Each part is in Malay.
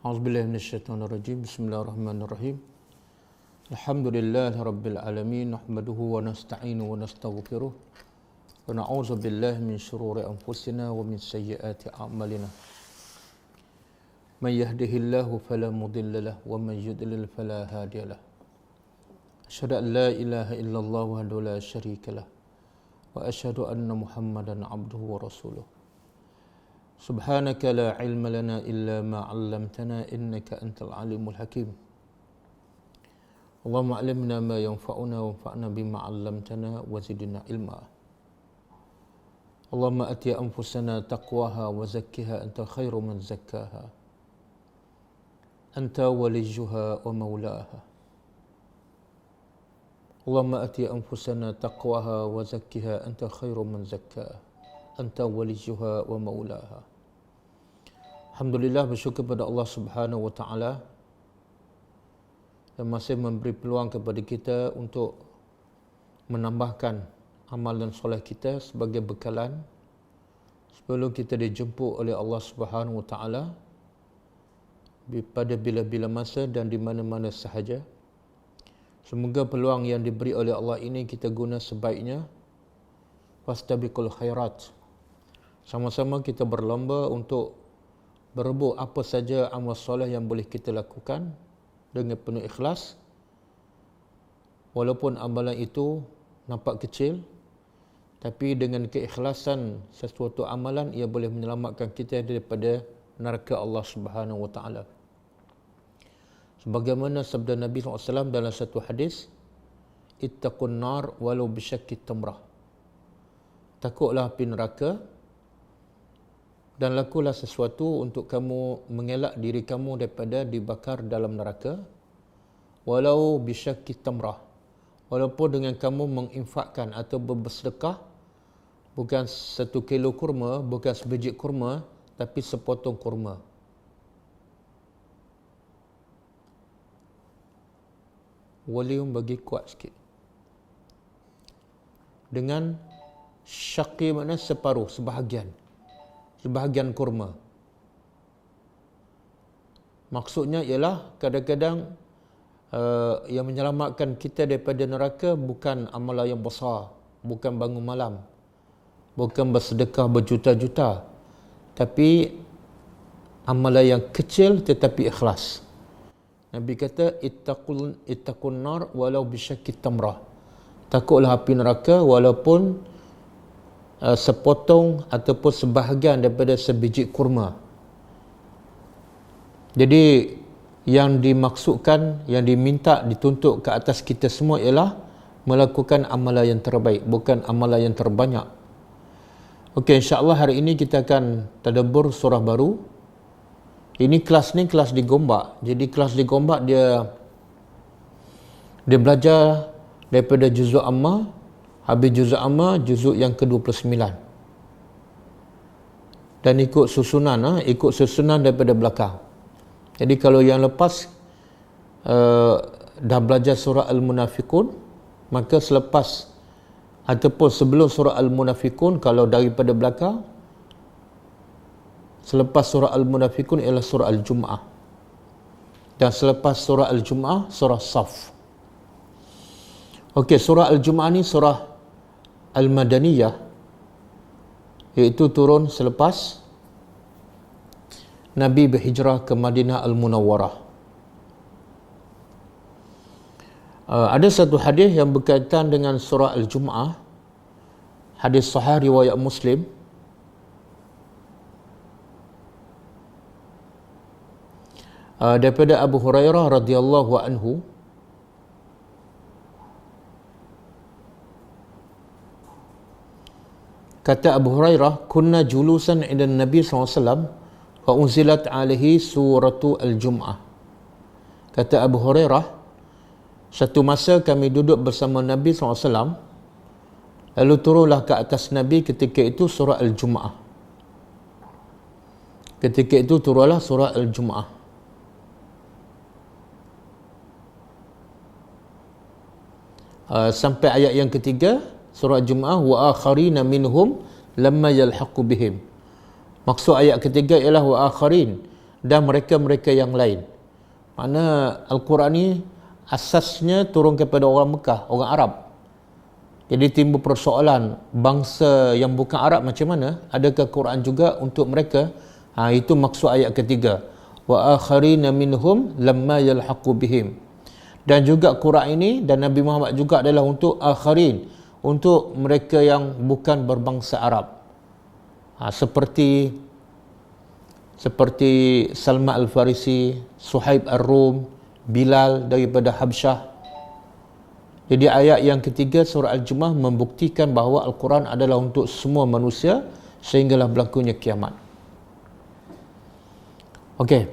A'udzubillahi minasyaitonirrajim. Bismillahirrahmanirrahim. Alhamdulillahirabbil alamin, nahmaduhu wa nasta'inu wa nastaghfiruh. Wa na'udzu billahi min shururi anfusina wa min sayyiati a'malina. May yahdihillahu fala mudilla lahu wa may yudlil fala hadiya lahu. Asyhadu an la ilaha illallah wahdahu la syarika lahu wa asyhadu anna Muhammadan 'abduhu wa rasuluh. Subhanaka la ilma lana illa ma 'allamtana innaka antal alimul hakim. Allahumma 'allimna ma yanfa'una wanfa'na bima 'allamtana wa zidna ilma. Allahumma ati anfusana taqwaha wa zakkiha anta khairu man zakkaha. Anta waliyuha wa maulaha. Allahumma ati anfusana taqwaha wa zakkiha anta khairu man zakkaha. Anta waliyuha wa maulaha. Alhamdulillah, bersyukur kepada Allah Subhanahu wa taala yang masih memberi peluang kepada kita untuk menambahkan amalan soleh kita sebagai bekalan sebelum kita dijemput oleh Allah Subhanahu wa taala pada bila-bila masa dan di mana-mana sahaja. Semoga peluang yang diberi oleh Allah ini kita guna sebaiknya. Fastabiqul khairat. Sama-sama kita berlomba untuk berebut apa saja amal soleh yang boleh kita lakukan dengan penuh ikhlas. Walaupun amalan itu nampak kecil, tapi dengan keikhlasan sesuatu amalan ia boleh menyelamatkan kita daripada neraka Allah Subhanahu wa taala. Sebagaimana sabda Nabi SAW dalam satu hadis, ittaqun nar walau bisyakki tamrah. Takutlah api neraka dan lakulah sesuatu untuk kamu mengelak diri kamu daripada dibakar dalam neraka, walau bisyakki tamrah, walaupun dengan kamu menginfakkan atau bersedekah bukan 1 kilo kurma, bukan sebiji kurma, tapi sepotong kurma. Volume bagi kuat sikit. Dengan syaqi makna separuh, sebahagian kurma. Maksudnya ialah kadang-kadang yang menyelamatkan kita daripada neraka bukan amalan yang besar, bukan bangun malam, bukan bersedekah berjuta-juta, tapi amalan yang kecil tetapi ikhlas. Nabi kata ittaqun nar walau bisyakki tamrah. Takutlah api neraka walaupun sepotong ataupun sebahagian daripada sebiji kurma. Jadi yang dimaksudkan, yang diminta, dituntut ke atas kita semua ialah melakukan amalan yang terbaik, bukan amalan yang terbanyak. Okey, insya-Allah hari ini kita akan tadabbur surah baru. Ini kelas ni kelas di Gombak. Jadi kelas di Gombak dia belajar daripada juzuk amma, habis juzuk amma juzuk yang ke-29. Dan ikut susunan daripada belakang. Jadi kalau yang lepas dah belajar surah Al-Munafiqun, maka selepas ataupun sebelum surah Al-Munafiqun, kalau daripada belakang, selepas surah Al-Munafiqun ialah surah Al-Jum'ah. Dan selepas surah Al-Jum'ah, surah Saf. Okey, surah Al-Jum'ah ni surah Al-Madaniyah, iaitu turun selepas Nabi berhijrah ke Madinah Al-Munawwarah. Ada satu hadis yang berkaitan dengan surah Al-Jum'ah, hadis sahih riwayat Muslim. Daripada Abu Hurairah radhiyallahu anhu, kata Abu Hurairah, kunna julusan inda Nabi SAW fa unzilat alaihi suratu Al-Jum'ah. Kata Abu Hurairah, satu masa kami duduk bersama Nabi SAW, lalu turunlah ke atas Nabi ketika itu surah Al-Jum'ah. Ketika itu turunlah surah Al-Jum'ah. Sampai ayat yang ketiga surah Jum'ah, wa akharina minhum lamma yalhaqu bihim. Maksud ayat ketiga ialah wa akharin, dan mereka-mereka yang lain. Mana Al-Quran ni asasnya turun kepada orang Mekah, orang Arab. Jadi timbul persoalan, bangsa yang bukan Arab macam mana? Adakah Quran juga untuk mereka? Itu maksud ayat ketiga. Wa akharina minhum lamma yalhaqu bihim. Dan juga Quran ini dan Nabi Muhammad juga adalah untuk akharin, untuk mereka yang bukan berbangsa Arab. Seperti Salman Al-Farisi, Suhaib Ar-Rum, Bilal daripada Habsyah. Jadi ayat yang ketiga surah Al-Jumu'ah membuktikan bahawa Al-Quran adalah untuk semua manusia sehinggalah berlakunya kiamat. Okey.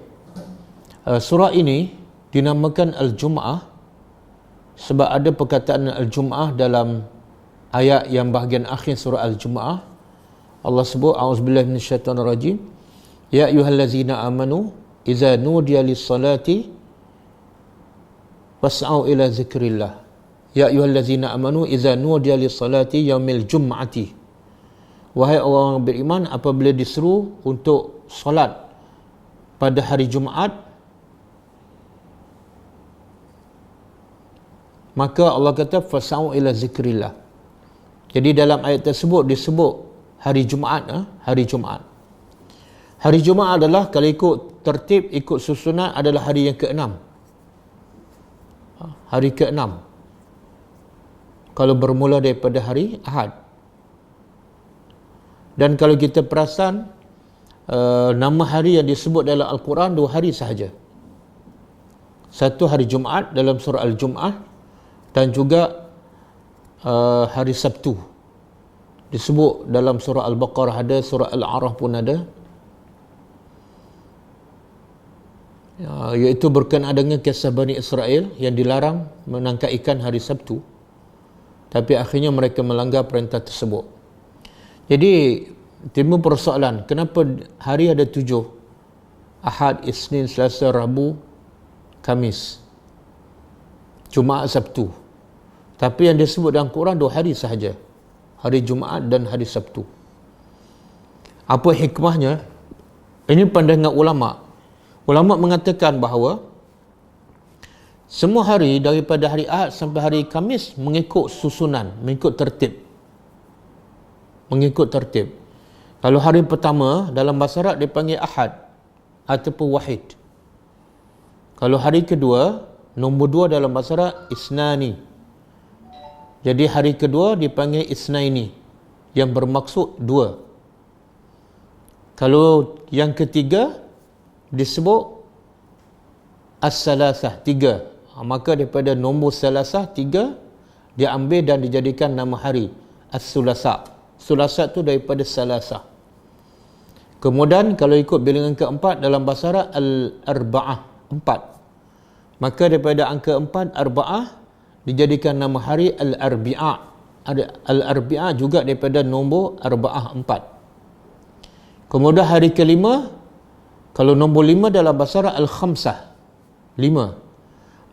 Surah ini dinamakan Al-Jumu'ah sebab ada perkataan Al-Jumu'ah dalam ayat yang bahagian akhir surah Al-Jumu'ah. Allah sebut, a'udzubillahi minasyaitonirrajim. Ya ayyuhallazina amanu idza nudiya lis-salati fas'au ila zikrillah. Ya ayyuhallazina amanu idza nudiya lis-salati yaumil jum'ati. Wahai orang beriman, apabila diseru untuk solat pada hari Jumaat, maka Allah kata fas'au ila zikrillah. Jadi dalam ayat tersebut disebut hari Jumaat, hari Jumaat. Hari Jumaat adalah kalau ikut tertib, ikut susunan adalah hari yang ke-6. Hari ke-6. Kalau bermula daripada hari Ahad. Dan kalau kita perasan, nama hari yang disebut dalam Al-Quran 2 hari sahaja. Satu hari Jumaat dalam surah Al-Jumu'ah dan juga hari Sabtu. Disebut dalam surah Al-Baqarah ada, surah Al-A'raf pun ada. Iaitu berkenaan dengan kisah Bani Israel yang dilarang menangkap ikan hari Sabtu. Tapi akhirnya mereka melanggar perintah tersebut. Jadi timbul persoalan, kenapa hari ada 7? Ahad, Isnin, Selasa, Rabu, Khamis, Jumaat, Sabtu. Tapi yang disebut dalam Quran 2 hari sahaja. Hari Jumaat dan hari Sabtu. Apa hikmahnya? Ini pandangan ulama'. Ulama' mengatakan bahawa semua hari daripada hari Ahad sampai hari Khamis mengikut susunan, mengikut tertib. Mengikut tertib. Kalau hari pertama dalam bahasa Arab dipanggil Ahad ataupun Wahid. Kalau hari kedua, nombor 2 dalam bahasa Arab Isnani. Jadi hari kedua dipanggil Isnaini yang bermaksud 2. Kalau yang ketiga disebut As-Salasah, 3. Maka daripada nombor Salasah, 3, diambil dan dijadikan nama hari As-Sulasa. Sulasa tu daripada Salasah. Kemudian kalau ikut bilangan keempat dalam bahasa Arab Al-Arba'ah, 4. Maka daripada angka 4, Arba'ah, dijadikan nama hari Al-Arbi'ah. Al-Arbi'ah juga daripada nombor Arba'ah, 4. Kemudian hari kelima, kalau nombor 5 dalam bahasa Arab Al-Khamsah, 5.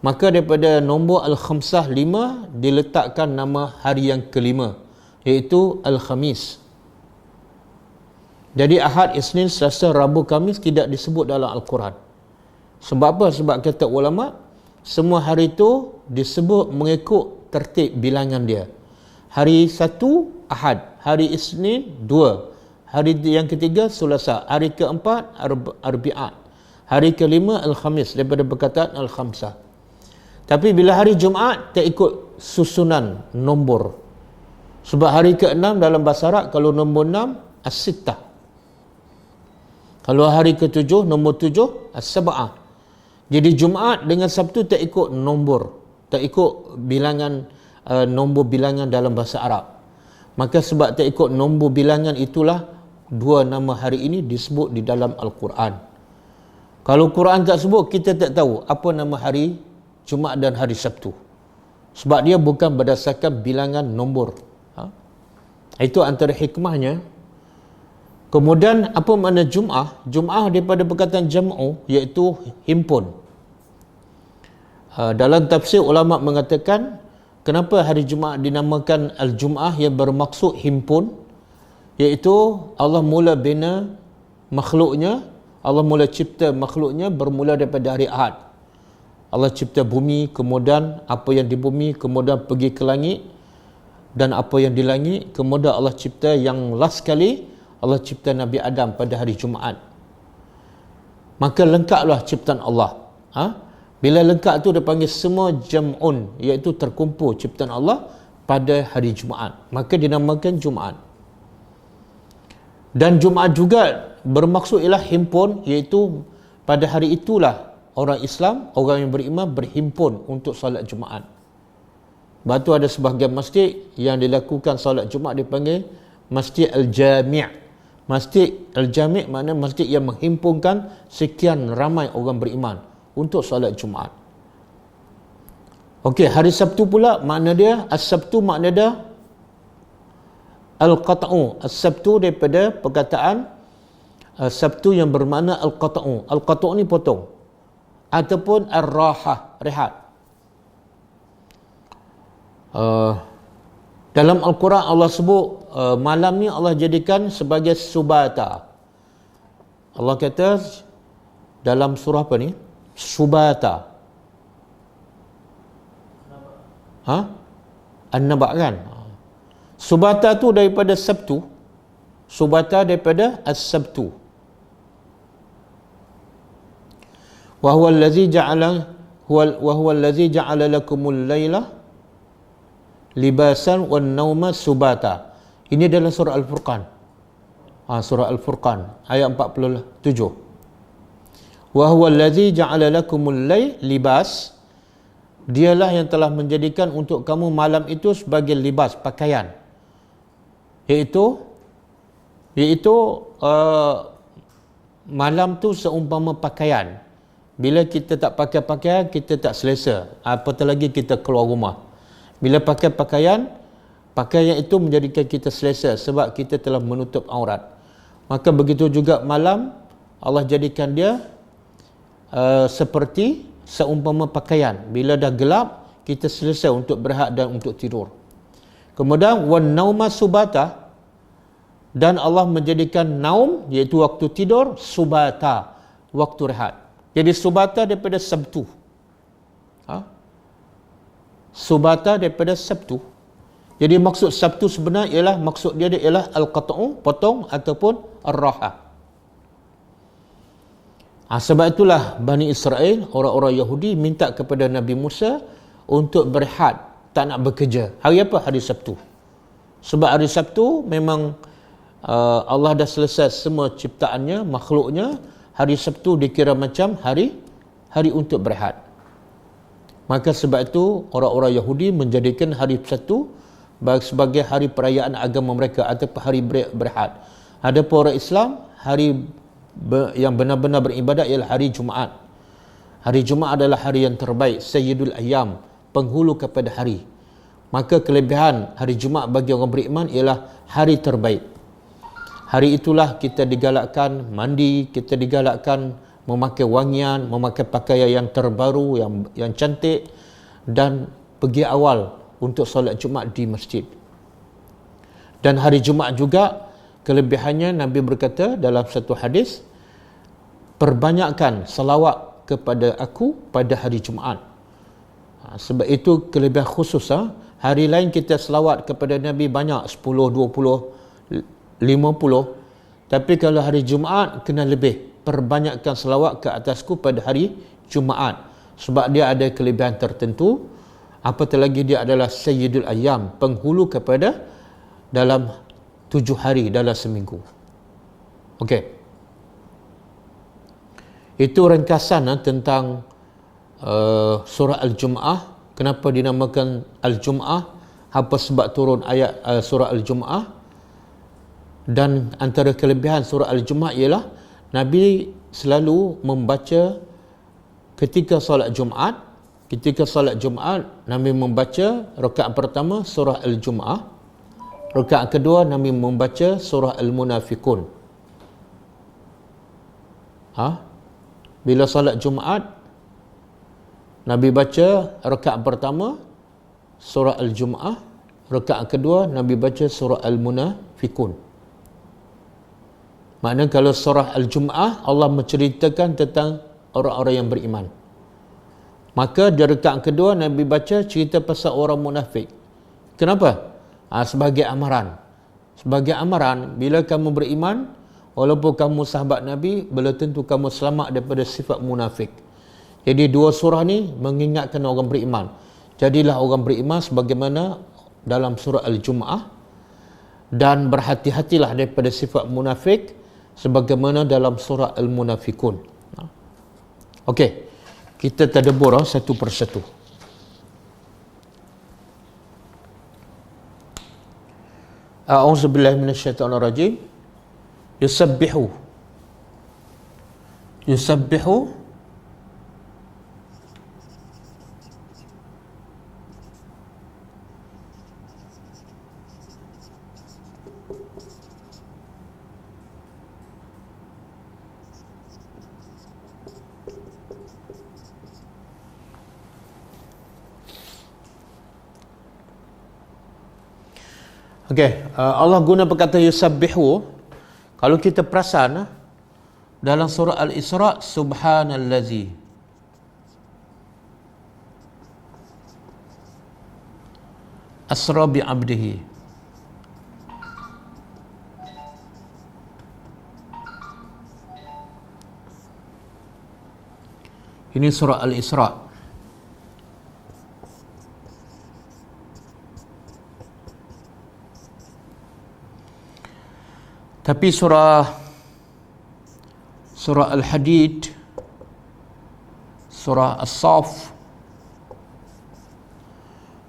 Maka daripada nombor Al-Khamsah, 5, diletakkan nama hari yang kelima, iaitu Al-Khamis. Jadi Ahad, Isnin, Selasa, Rabu, Khamis tidak disebut dalam Al-Quran. Sebab apa? Sebab kata ulama', semua hari itu disebut mengikut tertib bilangan dia. Hari 1, Ahad. Hari Isnin, 2. Hari yang ketiga, Sulasa. Hari keempat, Arbi'at. Hari kelima, Al-Khamis, daripada perkataan Al-Khamsah. Tapi bila hari Jumaat, tak ikut susunan nombor. Sebab hari ke-6 dalam bahasa Arab, kalau nombor 6, As-Sittah. Kalau hari ke-7, nombor 7, As-Sab'ah. Jadi Jumaat dengan Sabtu tak ikut nombor, tak ikut bilangan, nombor bilangan dalam bahasa Arab. Maka sebab tak ikut nombor bilangan itulah 2 nama hari ini disebut di dalam Al-Quran. Kalau Quran tak sebut, kita tak tahu apa nama hari Jumaat dan hari Sabtu. Sebab dia bukan berdasarkan bilangan nombor. Itu antara hikmahnya. Kemudian apa makna Jum'ah? Jum'ah daripada perkataan jam'u, iaitu himpun. Dalam tafsir ulama' mengatakan, kenapa hari Jumaat dinamakan Al-Jum'ah yang bermaksud himpun? Iaitu Allah mula bina makhluknya Allah mula cipta makhluknya bermula daripada hari Ahad. Allah cipta bumi, kemudian apa yang di bumi, kemudian pergi ke langit, dan apa yang di langit, kemudian Allah cipta yang last sekali, Allah cipta Nabi Adam pada hari Jumaat. Maka lengkaplah ciptaan Allah. Bila lengkap tu dia panggil semua jam'un, iaitu terkumpul ciptaan Allah pada hari Jumaat. Maka dinamakan Jumaat. Dan Jumaat juga bermaksud ialah himpun, iaitu pada hari itulah orang Islam, orang yang beriman berhimpun untuk solat Jumaat. Lepas tu ada sebahagian masjid yang dilakukan solat Jumaat dipanggil Masjid Al-Jami'. Masjid Al-Jami' maknanya masjid yang menghimpunkan sekian ramai orang beriman untuk solat Jumaat. Okey, hari Sabtu pula makna dia, As-Sabtu makna dia Al-Qat'u. As-Sabtu daripada perkataan Sabtu yang bermakna Al-Qat'u. Al-Qat'u ni potong. Ataupun Ar-Rahah, rehat. Dalam Al-Quran Allah sebut malam ni Allah jadikan sebagai subata. Allah kata dalam surah apa ni? Subata. An-Naba kan? Subata tu daripada Sabtu. Subata daripada As-Sabtu. Wa huwa allazi ja'ala lakumul laila libasan wan nauma subata. Ini dalam surah Al-Furqan. Surah Al-Furqan ayat 47. Wa huwa allazi ja'ala lakumul lail libas. Dialah yang telah menjadikan untuk kamu malam itu sebagai libas, pakaian. Iaitu malam tu seumpama pakaian. Bila kita tak pakai pakaian, kita tak selesa. Apatah lagi kita keluar rumah. Bila pakai pakaian, pakaian itu menjadikan kita selesa sebab kita telah menutup aurat. Maka begitu juga malam, Allah jadikan dia seperti seumpama pakaian. Bila dah gelap, kita selesa untuk berehat dan untuk tidur. Kemudian wan nauma subata, dan Allah menjadikan naum, iaitu waktu tidur, subata, waktu rehat. Jadi subata daripada Sabtu. Subata daripada Sabtu. Jadi maksud Sabtu sebenar ialah, maksud dia ialah Al-Qat'u, potong, ataupun Ar-Rahah. Sebab itulah Bani Israel, orang-orang Yahudi minta kepada Nabi Musa untuk berehat, tak nak bekerja. Hari apa? Hari Sabtu. Sebab hari Sabtu memang Allah dah selesai semua ciptaannya, makhluknya. Hari Sabtu dikira macam hari untuk berehat. Maka sebab itu orang-orang Yahudi menjadikan hari Sabtu sebagai hari perayaan agama mereka ataupun hari berehat. Adapun orang Islam, hari yang benar-benar beribadat ialah hari Jumaat. Hari Jumaat adalah hari yang terbaik, Sayyidul Ayyam, penghulu kepada hari. Maka kelebihan hari Jumaat bagi orang beriman ialah hari terbaik. Hari itulah kita digalakkan mandi, kita digalakkan memakai wangian, memakai pakaian yang terbaru, yang cantik, dan pergi awal untuk solat Jumaat di masjid. Dan hari Jumaat juga kelebihannya, Nabi berkata dalam satu hadis, perbanyakkan salawat kepada aku pada hari Jumaat. Sebab itu kelebihan khusus. Hari lain kita selawat kepada Nabi banyak, 10, 20, 50. Tapi kalau hari Jumaat kena lebih. Perbanyakkan selawat ke atasku pada hari Jumaat. Sebab dia ada kelebihan tertentu. Apatah lagi dia adalah Sayyidul Ayyam, penghulu kepada dalam 7 hari dalam seminggu. Okey. Itu ringkasan tentang surah Al-Jum'ah. Kenapa dinamakan Al-Jum'ah? Apa sebab turun ayat surah Al-Jum'ah? Dan antara kelebihan surah Al-Jum'ah ialah Nabi selalu membaca ketika solat Jumaat. Ketika solat Jumaat, Nabi membaca rakaat pertama surah Al-Jum'ah. Rakaat kedua Nabi membaca surah Al-Munafiqun. Bila solat Jumaat, Nabi baca rakaat pertama surah Al-Jum'ah, rakaat kedua Nabi baca surah Al-Munafiqun. Maknanya kalau surah Al-Jum'ah, Allah menceritakan tentang orang-orang yang beriman. Maka di rakaat kedua Nabi baca cerita pasal orang munafik. Kenapa? Sebagai amaran. Sebagai amaran, bila kamu beriman, walaupun kamu sahabat Nabi, belum tentu kamu selamat daripada sifat munafik. Jadi dua surah ni mengingatkan orang beriman. Jadilah orang beriman sebagaimana dalam surah Al-Jum'ah, dan berhati-hatilah daripada sifat munafik sebagaimana dalam surah Al-Munafikun. Okey, kita tadabbur satu persatu. A'udzubillahi minasyaitonirrajim. Yusabbihu Allah guna perkataan yusabbihu. Kalau kita perasan dalam surah Al-Isra, subhanallazi, asra bi 'abdihi. Ini surah Al-Isra. Tapi surah Al-Hadid, surah As-Saff,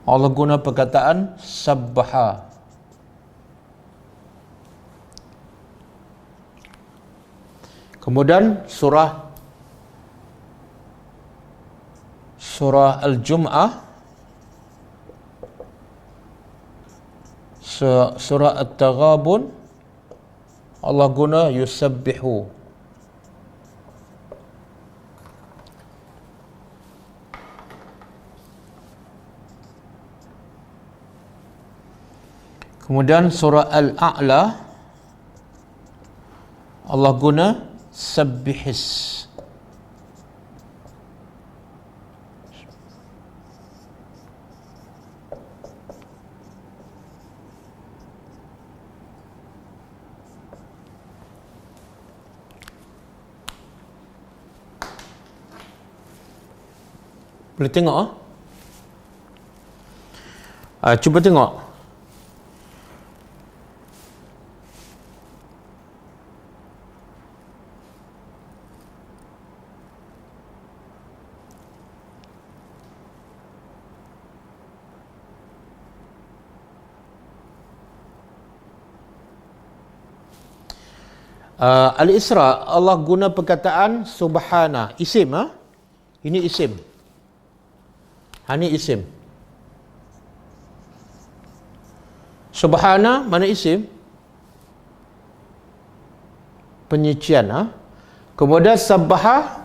Allah guna perkataan sabbaha. Kemudian surah Al-Jum'ah, surah At-Taghabun, Allah guna yusabbihu. Kemudian surah Al-A'la, Allah guna sabbihis. Boleh tengok cuba tengok. Al-Isra, Allah guna perkataan subhana, isim. Ini isim. Ini isim. Subhana mana isim? Penyucian. Kemudian sabbaha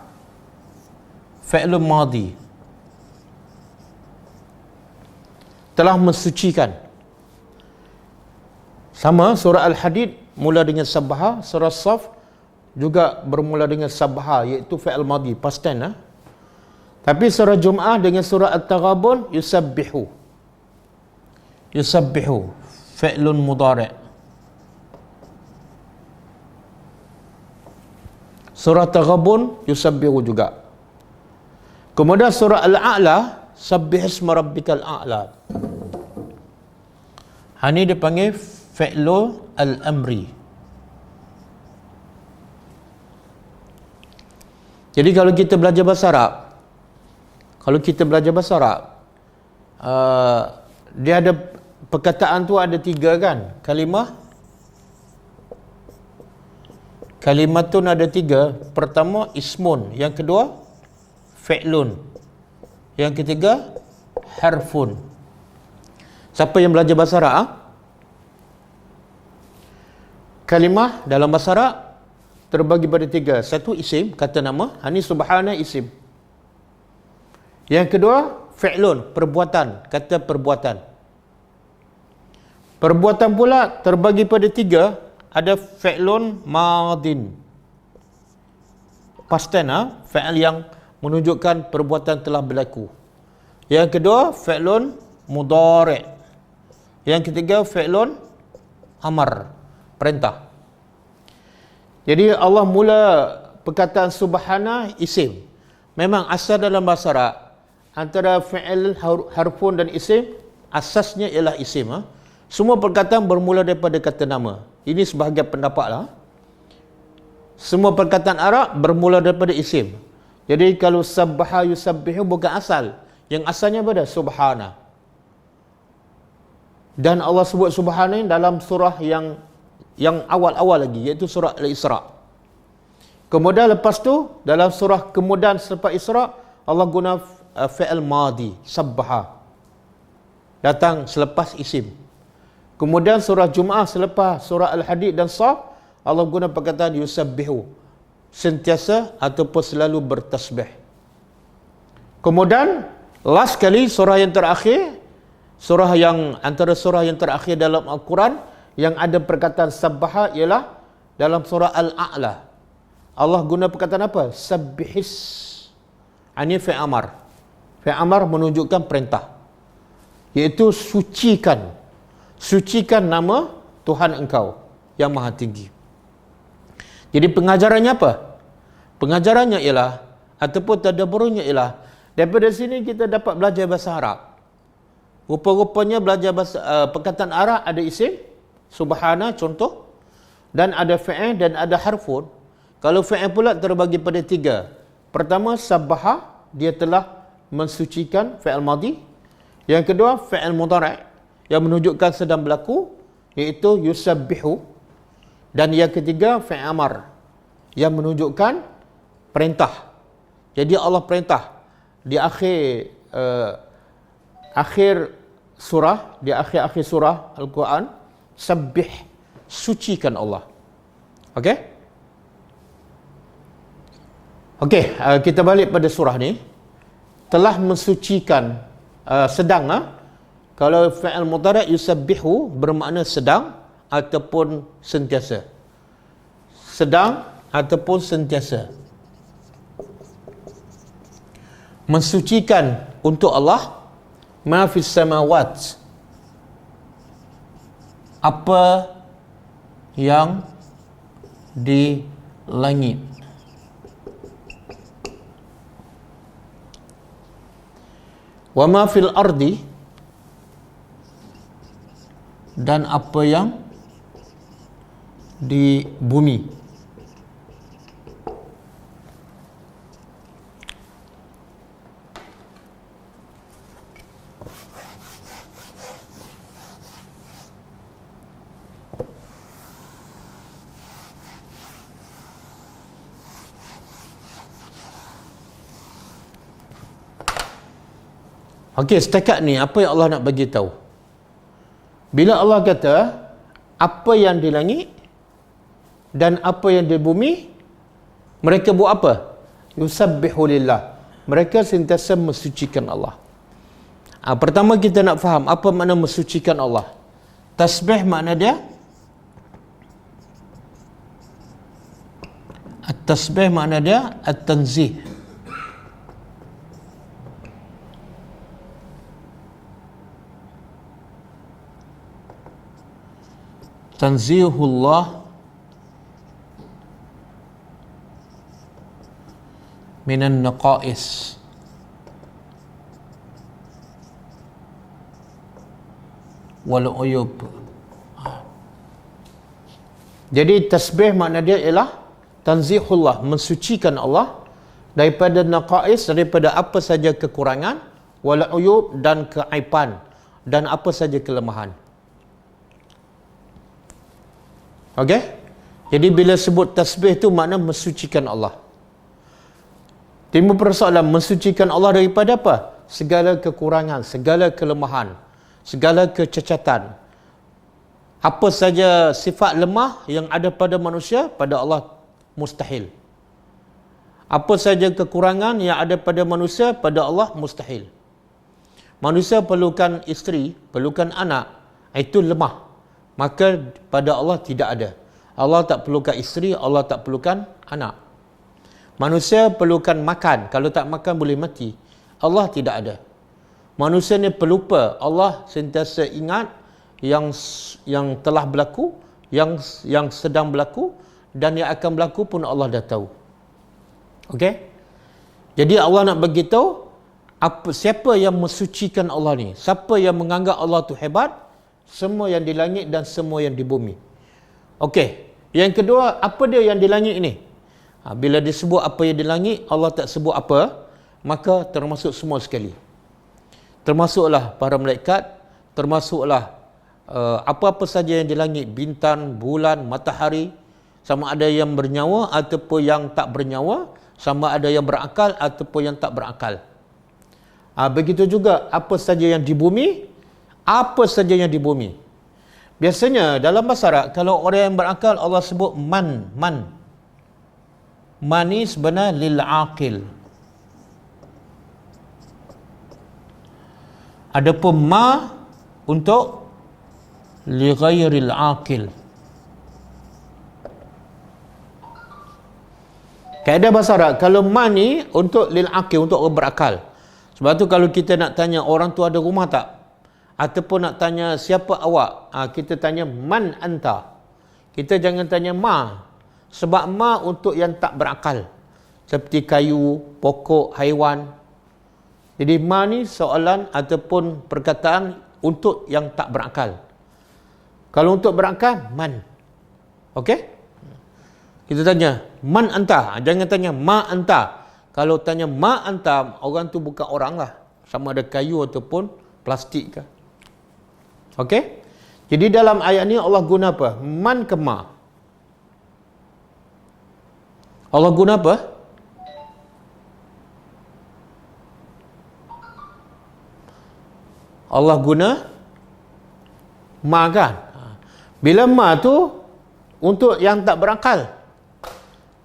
fi'lun madhi, telah mensucikan. Sama surah Al-Hadid mula dengan sabbaha, surah Saf juga bermula dengan sabbaha, iaitu fi'il madhi, past tense. Tapi surah Jum'ah dengan surah At-Taghabun yusabbihu fi'lun mudhari'. Surah Taghabun yusabbihu juga. Kemudian surah Al-A'la, sabbihisma rabbikal a'la. Ini dipanggil fi'lu al-amri. Jadi kalau kita belajar bahasa Arab, dia ada perkataan tu ada 3 kan, kalimatun ada 3. Pertama ismun, yang kedua fi'lun, yang ketiga harfun. Siapa yang belajar bahasa Arab, kalimah dalam bahasa Arab terbagi pada 3. Satu isim, kata nama, ini subhana isim. Yang kedua fi'lun, perbuatan, kata perbuatan. Perbuatan pula terbagi pada 3, ada fi'lun madin. Past tense, fi'il yang menunjukkan perbuatan telah berlaku. Yang kedua, fi'lun mudhari'. Yang ketiga, fi'lun amar, perintah. Jadi Allah mula perkataan subhana isim. Memang asal dalam bahasa Arab antara fi'il, harfun dan isim, asasnya ialah isim. Semua perkataan bermula daripada kata nama. Ini sebahagian pendapat lah. Semua perkataan Arab bermula daripada isim. Jadi kalau sabbaha yusabbihu bukan asal. Yang asalnya pada subhana. Dan Allah sebut subhana ini dalam surah yang awal-awal lagi, iaitu surah Al-Isra'. Kemudian lepas tu dalam surah kemudian selepas Isra' Allah guna fi'il madi, sabbaha. Datang selepas isim. Kemudian surah Jum'ah selepas surah Al-Hadid dan Shaf, Allah guna perkataan yusabbihu, sentiasa ataupun selalu bertasbih. Kemudian last kali surah yang terakhir, antara surah yang terakhir dalam Al-Quran yang ada perkataan sabbaha ialah dalam surah Al-A'la. Allah guna perkataan apa? Sabbihis. Ini fi'il amar. Fi'il amar menunjukkan perintah, iaitu sucikan nama Tuhan engkau yang maha tinggi. Jadi pengajarannya apa? Pengajarannya ialah, ataupun tadabburnya ialah, daripada sini kita dapat belajar bahasa Arab. Rupa-rupanya belajar perkataan Arab ada isim, subhana contoh, dan ada fi'il dan ada harfun. Kalau fi'il pula terbagi pada tiga. Pertama, sabbaha, dia telah mensucikan, fi'il madhi. Yang kedua, fi'il mudhari' yang menunjukkan sedang berlaku, iaitu yusabbihu. Dan yang ketiga, fi'il amar yang menunjukkan perintah. Jadi Allah perintah di akhir di akhir surah Al-Quran, sabbih, sucikan Allah. Okey? Okey, kita balik pada surah ni. Telah mensucikan, sedang. Kalau fi'il mudhari' yusabbihu bermakna sedang ataupun sentiasa. Sedang ataupun sentiasa. Mensucikan untuk Allah ma fis samawat, apa yang di langit, wa ma fil ardi, dan apa yang di bumi. Okey, setakat ni apa yang Allah nak bagi tahu? Bila Allah kata apa yang di langit dan apa yang di bumi, mereka buat apa? Yusabbihu lillah. Mereka sentiasa mensucikan Allah. Pertama kita nak faham apa makna mensucikan Allah. Tasbih makna dia, at-tasbih makna dia at-tanzih. Tanzihullah minan naqais, wal uyub. Jadi tasbih makna dia ialah tanzihullah, mensucikan Allah daripada naqais, daripada apa saja kekurangan, wal uyub, dan keaiban, dan apa saja kelemahan. Okey? Jadi bila sebut tasbih tu makna mensucikan Allah. Timbul persoalan, mensucikan Allah daripada apa? Segala kekurangan, segala kelemahan, segala kecacatan. Apa saja sifat lemah yang ada pada manusia, pada Allah mustahil. Apa saja kekurangan yang ada pada manusia, pada Allah mustahil. Manusia perlukan isteri, perlukan anak, itu lemah. Maka pada Allah tidak ada. Allah tak perlukan isteri, Allah tak perlukan anak. Manusia perlukan makan, kalau tak makan boleh mati. Allah tidak ada. Manusia ni pelupa, Allah sentiasa ingat yang telah berlaku, yang sedang berlaku dan yang akan berlaku pun Allah dah tahu. Okey? Jadi Allah nak beritahu siapa yang mensucikan Allah ni, siapa yang menganggap Allah tu hebat, semua yang di langit dan semua yang di bumi. Okey. Yang kedua, apa dia yang di langit ini? Bila disebut apa yang di langit, Allah tak sebut apa, maka termasuk semua sekali. Termasuklah para malaikat, termasuklah apa-apa saja yang di langit, bintang, bulan, matahari, sama ada yang bernyawa ataupun yang tak bernyawa, sama ada yang berakal ataupun yang tak berakal. Begitu juga apa saja yang di bumi, apa saja yang di bumi. Biasanya dalam bahasa Arab, kalau orang yang berakal Allah sebut man. Man ni sebenarnya lil aqil. Adapun ma untuk li ghairil aqil. Kaedah bahasa Arab, kalau man ni untuk lil aqil, untuk orang berakal. Sebab tu kalau kita nak tanya orang tu ada rumah tak, ataupun nak tanya siapa awak, kita tanya man anta. Kita jangan tanya ma. Sebab ma untuk yang tak berakal, seperti kayu, pokok, haiwan. Jadi ma ni soalan ataupun perkataan untuk yang tak berakal. Kalau untuk berakal, man. Okey? Kita tanya man anta, jangan tanya ma anta. Kalau tanya ma anta, orang tu bukan orang lah, sama ada kayu ataupun plastik ke. Okey? Jadi dalam ayat ni Allah guna apa? Man ke ma? Allah guna apa? Allah guna ma kan? Bila ma tu untuk yang tak berakal.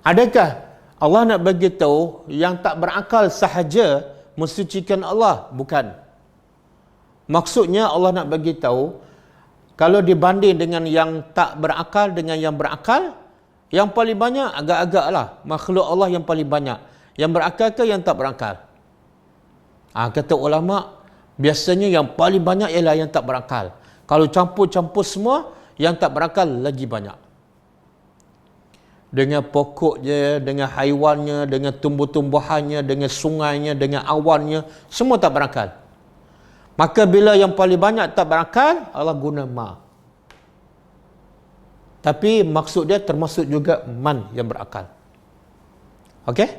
Adakah Allah nak bagi tahu yang tak berakal sahaja mensucikan Allah? Bukan. Maksudnya Allah nak bagi tahu, kalau dibanding dengan yang tak berakal dengan yang berakal, yang paling banyak agak-agak lah makhluk Allah yang paling banyak. Yang berakal ke yang tak berakal? Kata ulama, biasanya yang paling banyak ialah yang tak berakal. Kalau campur-campur semua, yang tak berakal lagi banyak. Dengan pokoknya, dengan haiwannya, dengan tumbuh-tumbuhannya, dengan sungainya, dengan awannya, semua tak berakal. Maka bila yang paling banyak tak berakal, Allah guna ma. Tapi maksud dia termasuk juga man yang berakal. Okey?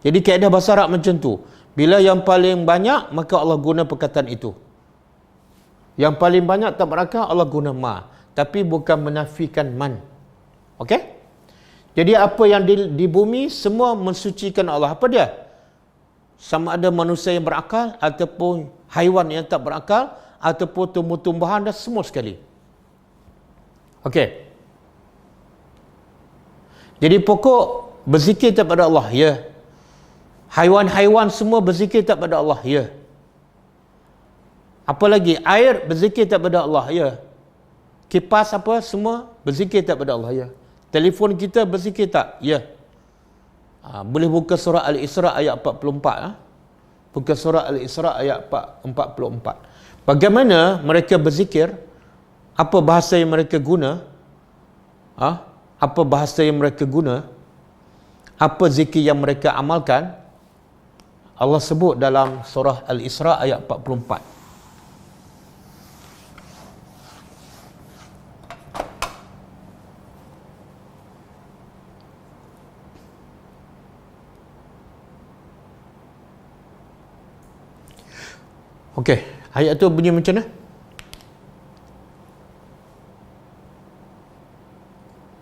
Jadi kaedah bahasa Arab macam tu. Bila yang paling banyak, maka Allah guna perkataan itu. Yang paling banyak tak berakal, Allah guna ma. Tapi bukan menafikan man. Okey? Jadi apa yang di bumi semua mensucikan Allah. Apa dia? Sama ada manusia yang berakal ataupun haiwan yang tak berakal ataupun tumbuh-tumbuhan dan semua sekali. Okey. Jadi pokok berzikir kepada Allah, ya. Haiwan-haiwan semua berzikir kepada Allah, ya. Apa lagi? Air berzikir kepada Allah, ya. Kipas apa semua berzikir kepada Allah, ya. Telefon kita berzikir tak? Ya. Boleh buka surah Al-Isra ayat 44. Buka surah Al-Isra ayat 44. Bagaimana mereka berzikir? Apa bahasa yang mereka guna? Apa bahasa yang mereka guna? Apa zikir yang mereka amalkan? Allah sebut dalam surah Al-Isra ayat 44. Okey, ayat tu bunyi macam mana?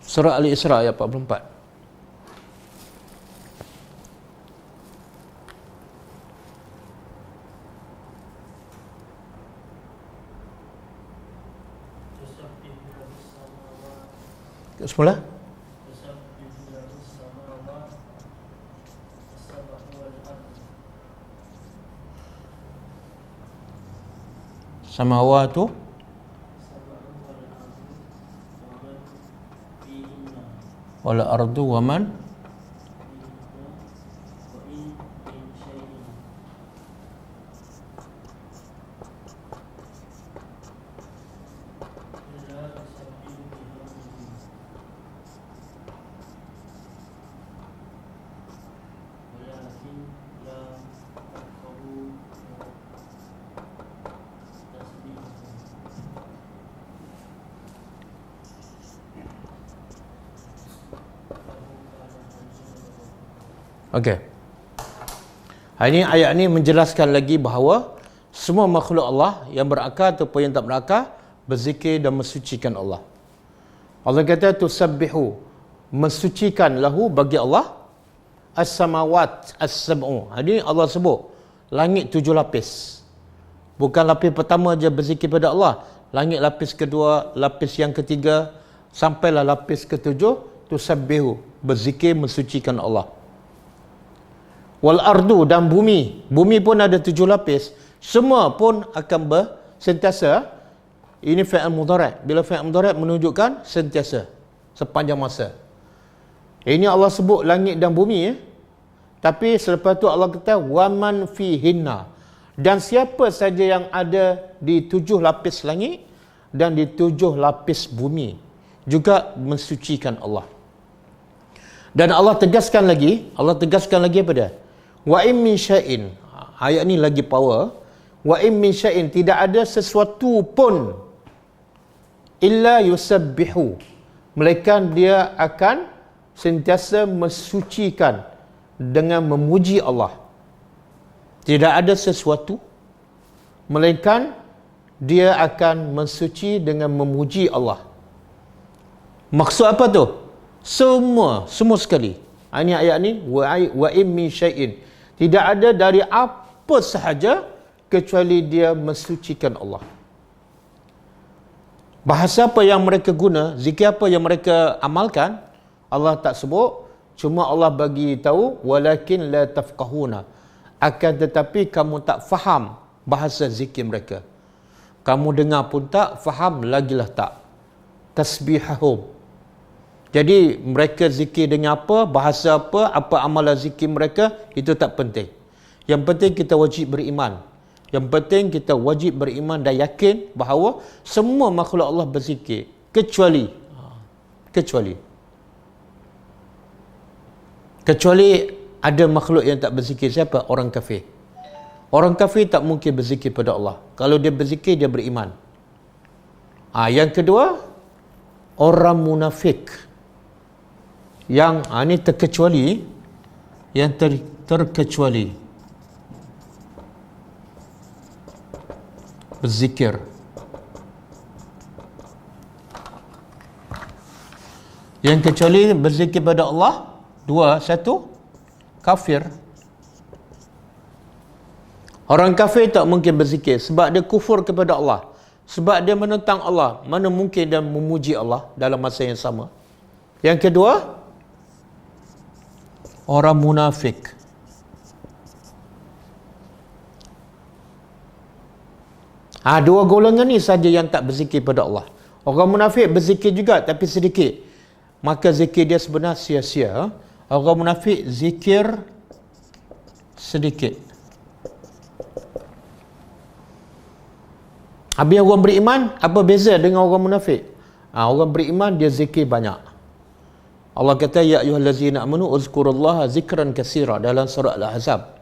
Surah Al-Isra ayat 44. Semula? Samawatu wal ardu wa man Okey. Ini ayat ini menjelaskan lagi bahawa semua makhluk Allah yang berakal ataupun yang tak berakal berzikir dan mensucikan Allah. Allah kata tusabbihu, mensucikan lahu bagi Allah as-samawat as-sab'u. Ini Allah sebut langit 7 lapis. Bukan lapis pertama je berzikir pada Allah. Langit lapis kedua, lapis yang ketiga, sampailah lapis ketujuh, tusabbihu, berzikir mensucikan Allah. Wal ardu, dan bumi. Bumi pun ada 7 lapis. Semua pun akan sentiasa. Ini fi'il mudhari'. Bila fi'il mudhari' menunjukkan sentiasa, sepanjang masa. Ini Allah sebut langit dan bumi. Tapi selepas tu Allah kata waman fihinna. Dan siapa saja yang ada di 7 lapis langit dan di 7 lapis bumi juga mensucikan Allah. Dan Allah tegaskan lagi apa dia? Wa in min syai'in. Ayat ni lagi power. Wa in min syai'in, tidak ada sesuatu pun illa yusabbihu, melainkan dia akan sentiasa mensucikan dengan memuji Allah. Tidak ada sesuatu melainkan dia akan mensuci dengan memuji Allah. Maksud apa tu? Semua sekali. Ini ayat ni wa in min syai'in, tidak ada dari apa sahaja kecuali dia mensucikan Allah. Bahasa apa yang mereka guna, zikir apa yang mereka amalkan, Allah tak sebut. Cuma Allah bagi tahu walakin la tafqahuna, akan tetapi kamu tak faham bahasa zikir mereka. Kamu dengar pun tak faham, lagilah tak. Tasbihahum. Jadi mereka zikir dengan apa, bahasa apa amalan zikir mereka, itu tak penting. Yang penting kita wajib beriman. Yang penting kita wajib beriman dan yakin bahawa semua makhluk Allah berzikir kecuali ada makhluk yang tak berzikir. Siapa? Orang kafir. Orang kafir tak mungkin berzikir pada Allah. Kalau dia berzikir, dia beriman. Yang kedua, orang munafik. Yang ini terkecuali, yang terkecuali berzikir. Yang kecuali berzikir pada Allah, satu kafir. Orang kafir tak mungkin berzikir sebab dia kufur kepada Allah, sebab dia menentang Allah. Mana mungkin dia memuji Allah dalam masa yang sama. Yang kedua, orang munafik. Dua golongan ni saja yang tak berzikir pada Allah. Orang munafik berzikir juga tapi sedikit, maka zikir dia sebenarnya sia-sia. Orang munafik zikir sedikit. Habis orang beriman, apa beza dengan orang munafik? Orang beriman dia zikir banyak. Allah kata ya ayyuhallazina amanu uzkurullaha zikran katsira dalam surah Al-Ahzab.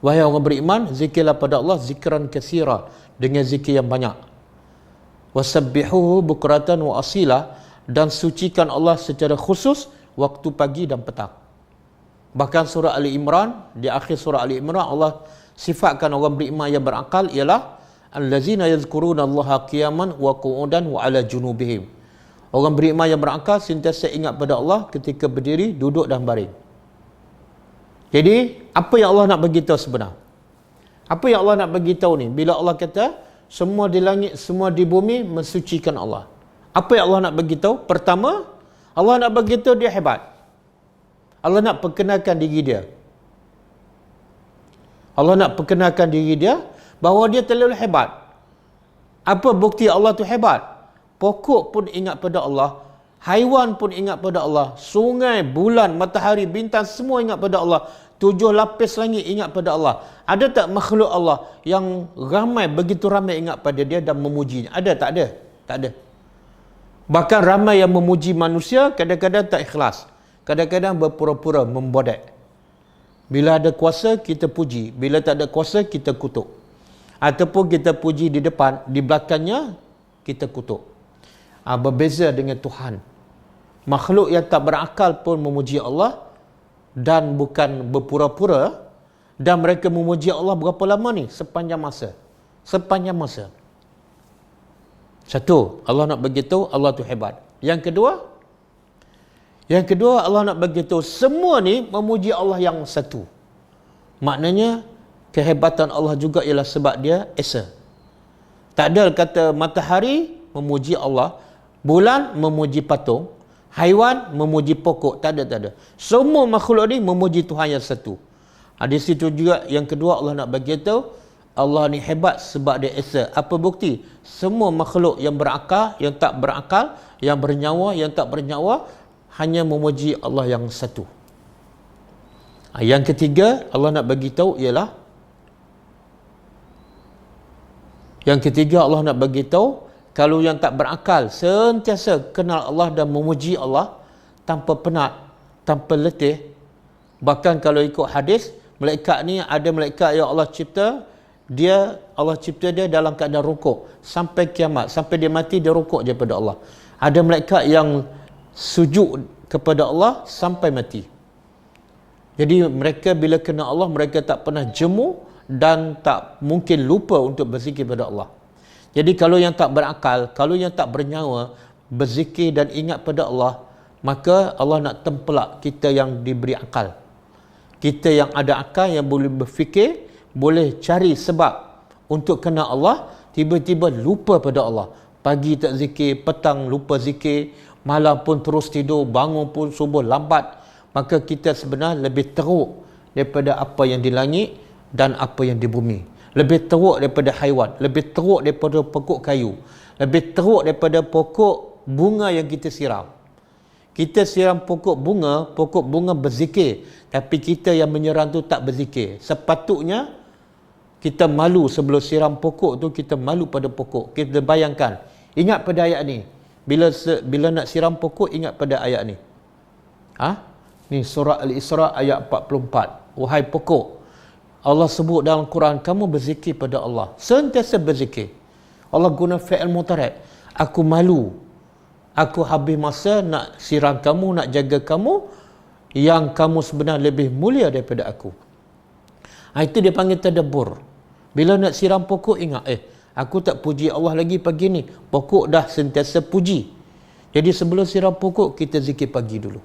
Wahai orang beriman, zikirlah pada Allah zikran katsira, dengan zikir yang banyak. Wasabbihuhu bukratan wa asila, dan sucikan Allah secara khusus waktu pagi dan petang. Bahkan surah Ali Imran, di akhir surah Ali Imran Allah sifatkan orang beriman yang berakal ialah allazina yadhkuruna Allaha qiyaman wa qu'udan wa ala junubihim. Orang beriman yang berakal sentiasa ingat pada Allah ketika berdiri, duduk dan baring. Jadi, apa yang Allah nak bagi tahu sebenar? Apa yang Allah nak bagi tahu ni? Bila Allah kata, semua di langit, semua di bumi mensucikan Allah. Apa yang Allah nak bagi tahu? Pertama, Allah nak bagi tahu dia hebat. Allah nak perkenalkan diri dia. Allah nak perkenalkan diri dia bahawa dia terlalu hebat. Apa bukti Allah tu hebat? Pokok pun ingat pada Allah, Haiwan pun ingat pada Allah. Sungai, bulan, matahari, bintang semua ingat pada Allah. 7 lapis langit ingat pada Allah. Ada tak makhluk Allah yang ramai, begitu ramai ingat pada dia dan memujinya? Ada tak ada? Tak ada. Bahkan ramai yang memuji manusia kadang-kadang tak ikhlas. Kadang-kadang berpura-pura membodek. Bila ada kuasa kita puji, bila tak ada kuasa kita kutuk. Ataupun kita puji di depan, di belakangnya kita kutuk. Berbeza dengan Tuhan. Makhluk yang tak berakal pun memuji Allah dan bukan berpura-pura, dan mereka memuji Allah berapa lama ni? Sepanjang masa. Sepanjang masa. Satu, Allah nak beritahu Allah tu hebat. Yang kedua Allah nak beritahu semua ni memuji Allah yang satu. Maknanya kehebatan Allah juga ialah sebab dia esa. Tak ada kata matahari memuji Allah, bulan memuji patung, haiwan memuji pokok. Tak ada. Semua makhluk ni memuji Tuhan yang satu. Di situ juga yang kedua Allah nak bagi tahu Allah ni hebat sebab dia esa. Apa bukti? Semua makhluk yang berakal, yang tak berakal, yang bernyawa, yang tak bernyawa hanya memuji Allah yang satu. Yang ketiga Allah nak bagi tahu ialah Allah nak bagi tahu kalau yang tak berakal sentiasa kenal Allah dan memuji Allah tanpa penat, tanpa letih. Bahkan kalau ikut hadis, malaikat ni ada malaikat yang Allah cipta dia dalam keadaan rukuk sampai kiamat, sampai dia mati dia rukuk je pada Allah. Ada malaikat yang sujud kepada Allah sampai mati. Jadi mereka bila kenal Allah mereka tak pernah jemu dan tak mungkin lupa untuk berzikir pada Allah. Jadi kalau yang tak berakal, kalau yang tak bernyawa, berzikir dan ingat pada Allah, maka Allah nak tempelak kita yang diberi akal. Kita yang ada akal, yang boleh berfikir, boleh cari sebab untuk kenal Allah, tiba-tiba lupa pada Allah. Pagi tak zikir, petang lupa zikir, malam pun terus tidur, bangun pun subuh lambat. Maka kita sebenarnya lebih teruk daripada apa yang di langit dan apa yang di bumi. Lebih teruk daripada haiwan, lebih teruk daripada pokok kayu, lebih teruk daripada pokok bunga yang kita siram. Kita siram pokok bunga berzikir, tapi kita yang menyerang tu tak berzikir. Sepatutnya kita malu sebelum siram pokok tu, kita malu pada pokok. Kita bayangkan, ingat pada ayat ni. Bila nak siram pokok, ingat pada ayat ni. Ni surah Al-Isra ayat 44. Wahai pokok, Allah sebut dalam Quran, kamu berzikir pada Allah. Sentiasa berzikir. Allah guna fi'il mudhari'. Aku malu. Aku habis masa nak siram kamu, nak jaga kamu, yang kamu sebenarnya lebih mulia daripada aku. Itu dia panggil tadabbur. Bila nak siram pokok, ingat, aku tak puji Allah lagi pagi ni. Pokok dah sentiasa puji. Jadi sebelum siram pokok, kita zikir pagi dulu.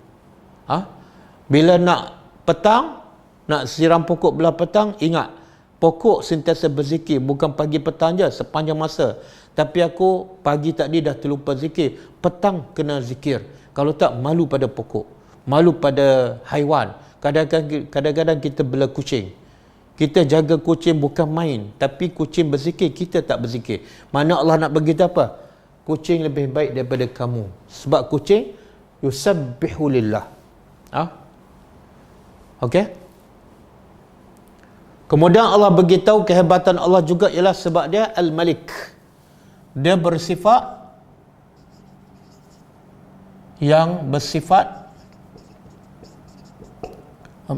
Bila nak petang, nak siram pokok belah petang, ingat, pokok sentiasa berzikir, bukan pagi petang je, sepanjang masa. Tapi aku pagi tadi dah terlupa zikir, petang kena zikir. Kalau tak, malu pada pokok, malu pada haiwan. Kadang-kadang kita bela kucing. Kita jaga kucing bukan main, tapi kucing berzikir, kita tak berzikir. Mana Allah nak beritahu apa? Kucing lebih baik daripada kamu. Sebab kucing yusabbihu lillah. Okey? Kemudian Allah beritahu kehebatan Allah juga ialah sebab dia Al-Malik. Dia bersifat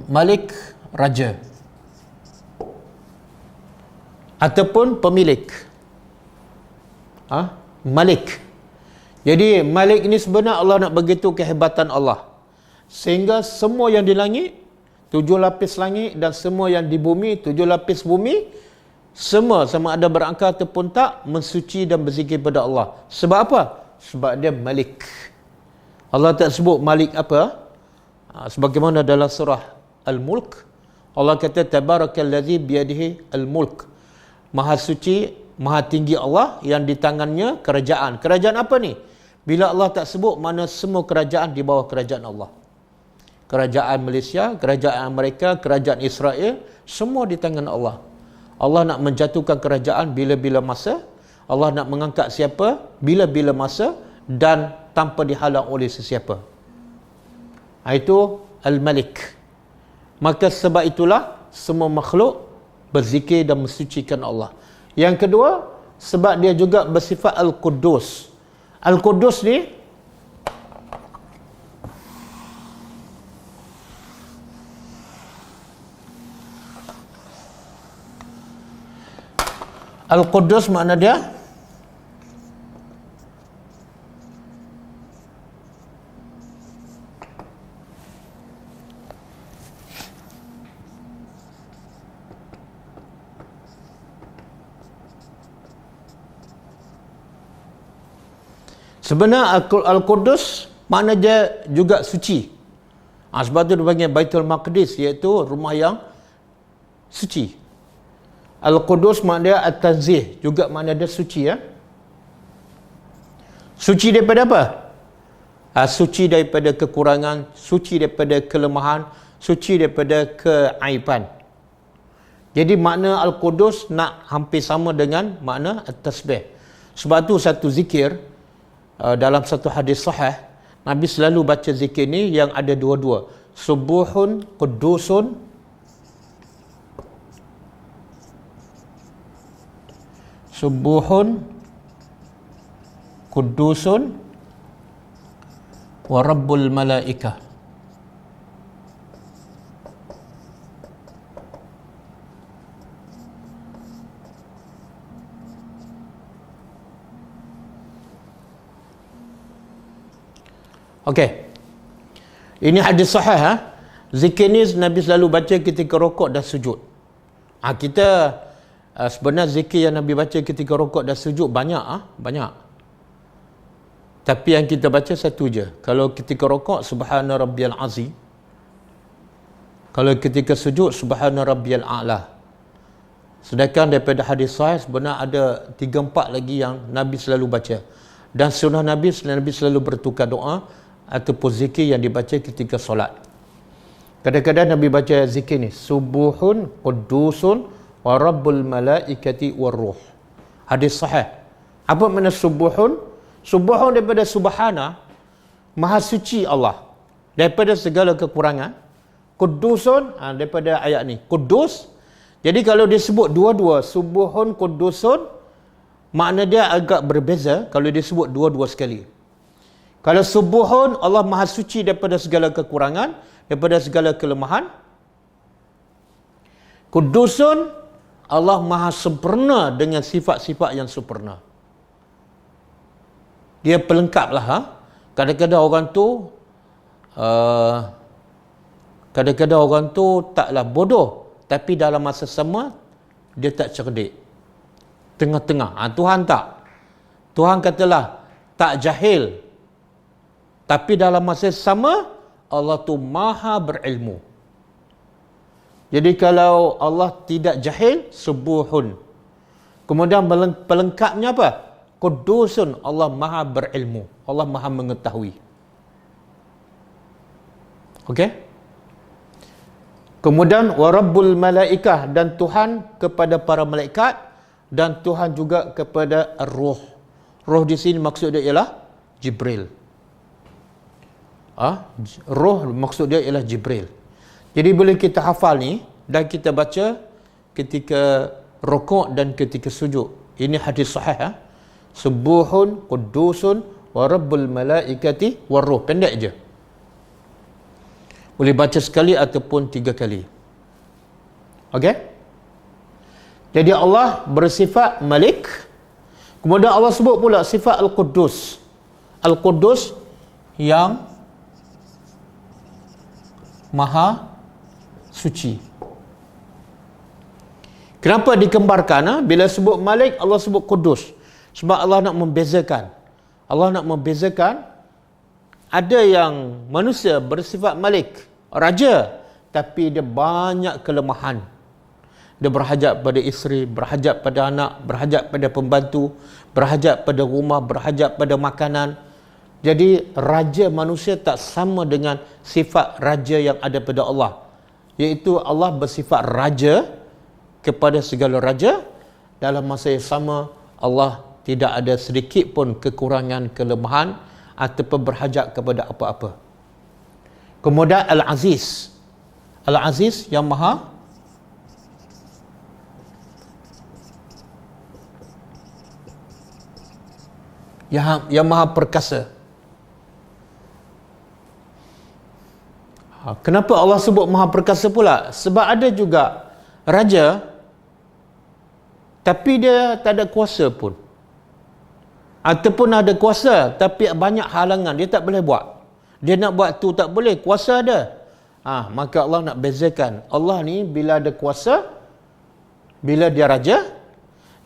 Malik, raja. Ataupun pemilik. Malik. Jadi Malik ni sebenarnya Allah nak beritahu kehebatan Allah. Sehingga semua yang di langit, 7 lapis langit, dan semua yang di bumi, 7 lapis bumi, semua sama ada berakal ataupun tak, mensuci dan berzikir pada Allah. Sebab apa? Sebab dia Malik. Allah tak sebut Malik apa? Sebagaimana dalam surah Al-Mulk, Allah kata Tabarakalladzi biyadihi Al-Mulk. Maha suci, maha tinggi Allah yang di tangannya kerajaan. Kerajaan apa ni? Bila Allah tak sebut, mana semua kerajaan di bawah kerajaan Allah. Kerajaan Malaysia, kerajaan Amerika, kerajaan Israel, semua di tangan Allah. Allah nak menjatuhkan kerajaan bila-bila masa, Allah nak mengangkat siapa bila-bila masa, dan tanpa dihalang oleh sesiapa. Itu Al-Malik. Maka sebab itulah semua makhluk berzikir dan mensucikan Allah. Yang kedua, sebab dia juga bersifat Al-Quddus. Al-Quddus ni Al-Quddus makna dia sebenarnya Al-Quddus makna dia juga suci. Sebab tu dia panggil Baitul Maqdis, iaitu rumah yang suci. Al-Quddus makna dia At-Tanzih, juga makna dia suci ya. Suci daripada apa? Suci daripada kekurangan, suci daripada kelemahan, suci daripada keaiban. Jadi makna Al-Quddus nak hampir sama dengan makna At-Tasbih. Sebab tu satu zikir dalam satu hadis sahih, Nabi selalu baca zikir ni yang ada dua-dua. Subuhun Quddusun, Subuhun Quddusun wa Rabbul Malaikah. Okey. Ini hadis sahih Zikir ni Nabi selalu baca ketika rokok dan sujud. Kita sebenarnya zikir yang Nabi baca ketika rokok dan sujud banyak banyak. Tapi yang kita baca satu je. Kalau ketika rokok Subhana Rabbiyal Azim. Kalau ketika sujud Subhana Rabbiyal A'la. Sedangkan daripada hadis sahih sebenarnya ada 3-4 lagi yang Nabi selalu baca. Dan sunnah Nabi selalu bertukar doa ataupun zikir yang dibaca ketika solat. Kadang-kadang Nabi baca zikir ni, Subuhun Quddusun wa Rabbul Malaikati war Ruh. Hadis sahih. Apa makna Subuhun? Subuhun daripada Subhana, Maha Suci Allah daripada segala kekurangan. Quddusun daripada ayat ni, Quddus. Jadi kalau disebut dua-dua, Subuhun Quddusun, makna dia agak berbeza kalau disebut dua-dua sekali. Kalau Subuhun, Allah Maha Suci daripada segala kekurangan, daripada segala kelemahan. Quddusun, Allah Maha sempurna dengan sifat-sifat yang sempurna. Dia pelengkap lah. Kadang-kadang orang tu taklah bodoh, tapi dalam masa sama dia tak cerdik. Tengah-tengah. Tuhan tak. Tuhan katalah tak jahil, tapi dalam masa sama Allah tu maha berilmu. Jadi kalau Allah tidak jahil, Subuhun. Kemudian pelengkapnya apa? Quddusun, Allah maha berilmu, Allah maha mengetahui. Okey? Kemudian wa Rabbul Malaikah, dan Tuhan kepada para malaikat, dan Tuhan juga kepada Ar-Ruh. Ruh di sini maksud dia ialah Jibril. Ruh maksud dia ialah Jibril. Jadi bila kita hafal ni dan kita baca ketika rukuk dan ketika sujud, ini hadis sahih. Subuhun Quddusun wa Rabbul Malaikati war Ruh. Pendek je. Boleh baca sekali ataupun 3 kali. Okey? Jadi Allah bersifat Malik. Kemudian Allah sebut pula sifat Al-Quddus. Al-Quddus yang Maha Suci. Kenapa dikembarkan? Bila sebut Malik, Allah sebut Quddus. Sebab Allah nak membezakan. Allah nak membezakan. Ada yang manusia bersifat Malik, raja, tapi dia banyak kelemahan. Dia berhajat pada isteri, berhajat pada anak, berhajat pada pembantu, berhajat pada rumah, berhajat pada makanan. Jadi raja manusia tak sama dengan sifat raja yang ada pada Allah. Iaitu Allah bersifat raja kepada segala raja. Dalam masa yang sama, Allah tidak ada sedikit pun kekurangan, kelemahan ataupun berhajat kepada apa-apa. Kemudian Al-Aziz. Al-Aziz yang maha yang maha perkasa. Kenapa Allah sebut maha perkasa pula? Sebab ada juga raja tapi dia tak ada kuasa pun, ataupun ada kuasa tapi banyak halangan, dia tak boleh buat. Dia nak buat tu tak boleh, kuasa ada. Maka Allah nak bezakan. Allah ni bila ada kuasa, bila dia raja,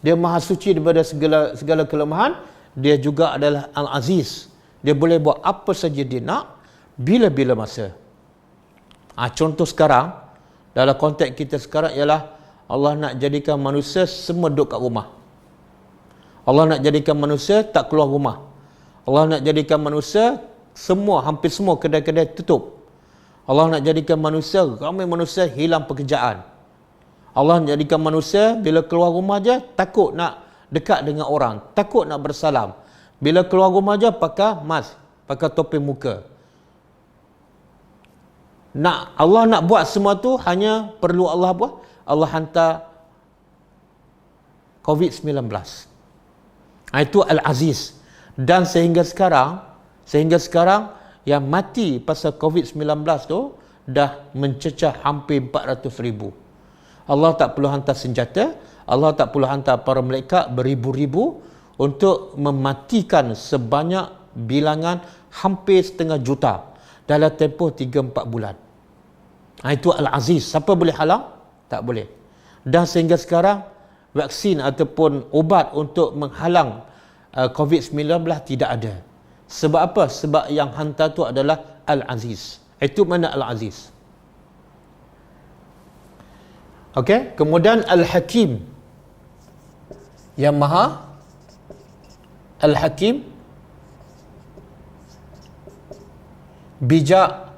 dia maha suci daripada segala kelemahan, dia juga adalah Al-Aziz. Dia boleh buat apa saja dia nak, bila-bila masa. Contoh sekarang, dalam konteks kita sekarang ialah Allah nak jadikan manusia semua duduk kat rumah. Allah nak jadikan manusia tak keluar rumah. Allah nak jadikan manusia hampir semua kedai-kedai tutup. Allah nak jadikan manusia, ramai manusia hilang pekerjaan. Allah nak jadikan manusia bila keluar rumah je takut nak dekat dengan orang, takut nak bersalam. Bila keluar rumah je pakai mask, pakai topi muka. Allah nak buat semua tu hanya perlu Allah buat. Allah hantar COVID-19. Itu Al-Aziz. Dan sehingga sekarang yang mati pasal COVID-19 tu dah mencecah hampir 400,000. Allah tak perlu hantar senjata, Allah tak perlu hantar para malaikat beribu-ribu untuk mematikan sebanyak bilangan hampir 1,5 juta dalam tempoh 3-4 bulan. Itu Al-Aziz. Siapa boleh halang? Tak boleh. Dan sehingga sekarang vaksin ataupun ubat untuk menghalang COVID-19 tidak ada. Sebab apa? Sebab yang hantar tu adalah Al-Aziz. Itu mana Al-Aziz. Okey, kemudian Al-Hakim. Yang maha Al-Hakim, bijak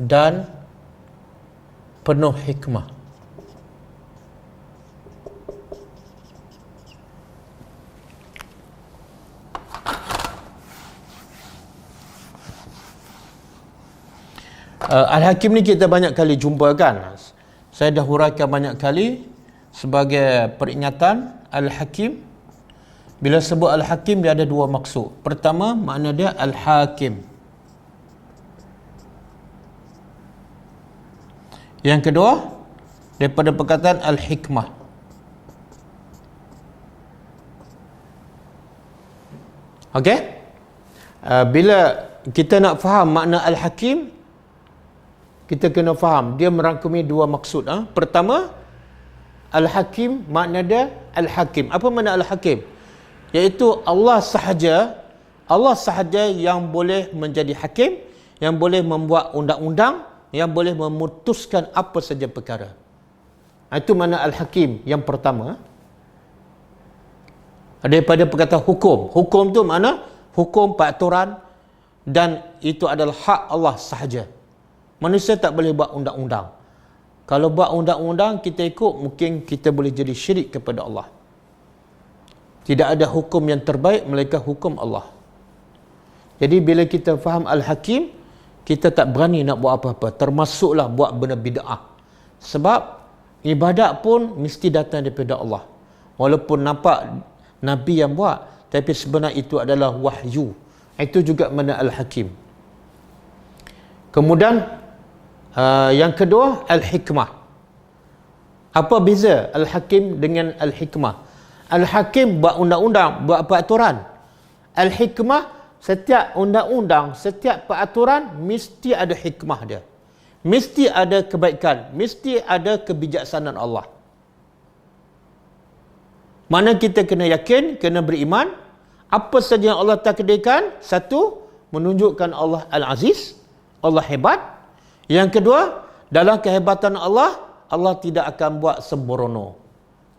dan penuh hikmah. Al-Hakim ni kita banyak kali jumpa kan. Saya dah huraikan banyak kali sebagai peringatan. Al-Hakim, bila sebut Al-Hakim dia ada dua maksud. Pertama, makna dia Al-Hakim. Yang kedua, daripada perkataan Al-Hikmah. Okey? Bila kita nak faham makna Al-Hakim, kita kena faham dia merangkumi dua maksud. Pertama, Al-Hakim makna dia Al-Hakim. Apa makna Al-Hakim? Iaitu Allah sahaja yang boleh menjadi hakim, yang boleh membuat undang-undang, yang boleh memutuskan apa saja perkara. Itu makna Al-Hakim yang pertama. Daripada perkataan hukum. Hukum tu makna hukum, peraturan, dan itu adalah hak Allah sahaja. Manusia tak boleh buat undang-undang. Kalau buat undang-undang kita ikut, mungkin kita boleh jadi syirik kepada Allah. Tidak ada hukum yang terbaik melainkan hukum Allah. Jadi bila kita faham Al-Hakim, kita tak berani nak buat apa-apa, termasuklah buat benda bid'ah. Sebab ibadat pun mesti datang daripada Allah. Walaupun nampak Nabi yang buat, tapi sebenarnya itu adalah wahyu. Itu juga makna Al-Hakim. Kemudian yang kedua, Al-Hikmah. Apa beza Al-Hakim dengan Al-Hikmah? Al-Hakim buat undang-undang, buat peraturan. Al-Hikmah, setiap undang-undang, setiap peraturan mesti ada hikmah dia. Mesti ada kebaikan, mesti ada kebijaksanaan Allah. Mana kita kena yakin, kena beriman, apa saja yang Allah takdirkan, satu, menunjukkan Allah Al-Aziz, Allah hebat. Yang kedua, dalam kehebatan Allah, Allah tidak akan buat sembrono.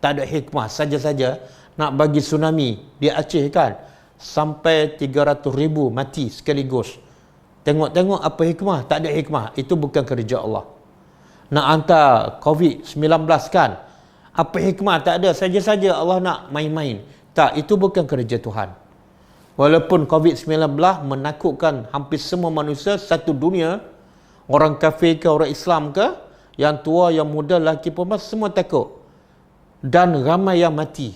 Tak ada hikmah, saja-saja nak bagi tsunami di Aceh kan, sampai 300,000 mati sekaligus. Tengok-tengok apa hikmah? Tak ada hikmah. Itu bukan kerja Allah. Nak hantar COVID-19 kan, apa hikmah? Tak ada, saja-saja Allah nak main-main. Tak, itu bukan kerja Tuhan. Walaupun COVID-19 menakutkan hampir semua manusia satu dunia, orang kafir ke, orang Islam ke, yang tua, yang muda, lelaki perempuan, semua takut. Dan ramai yang mati.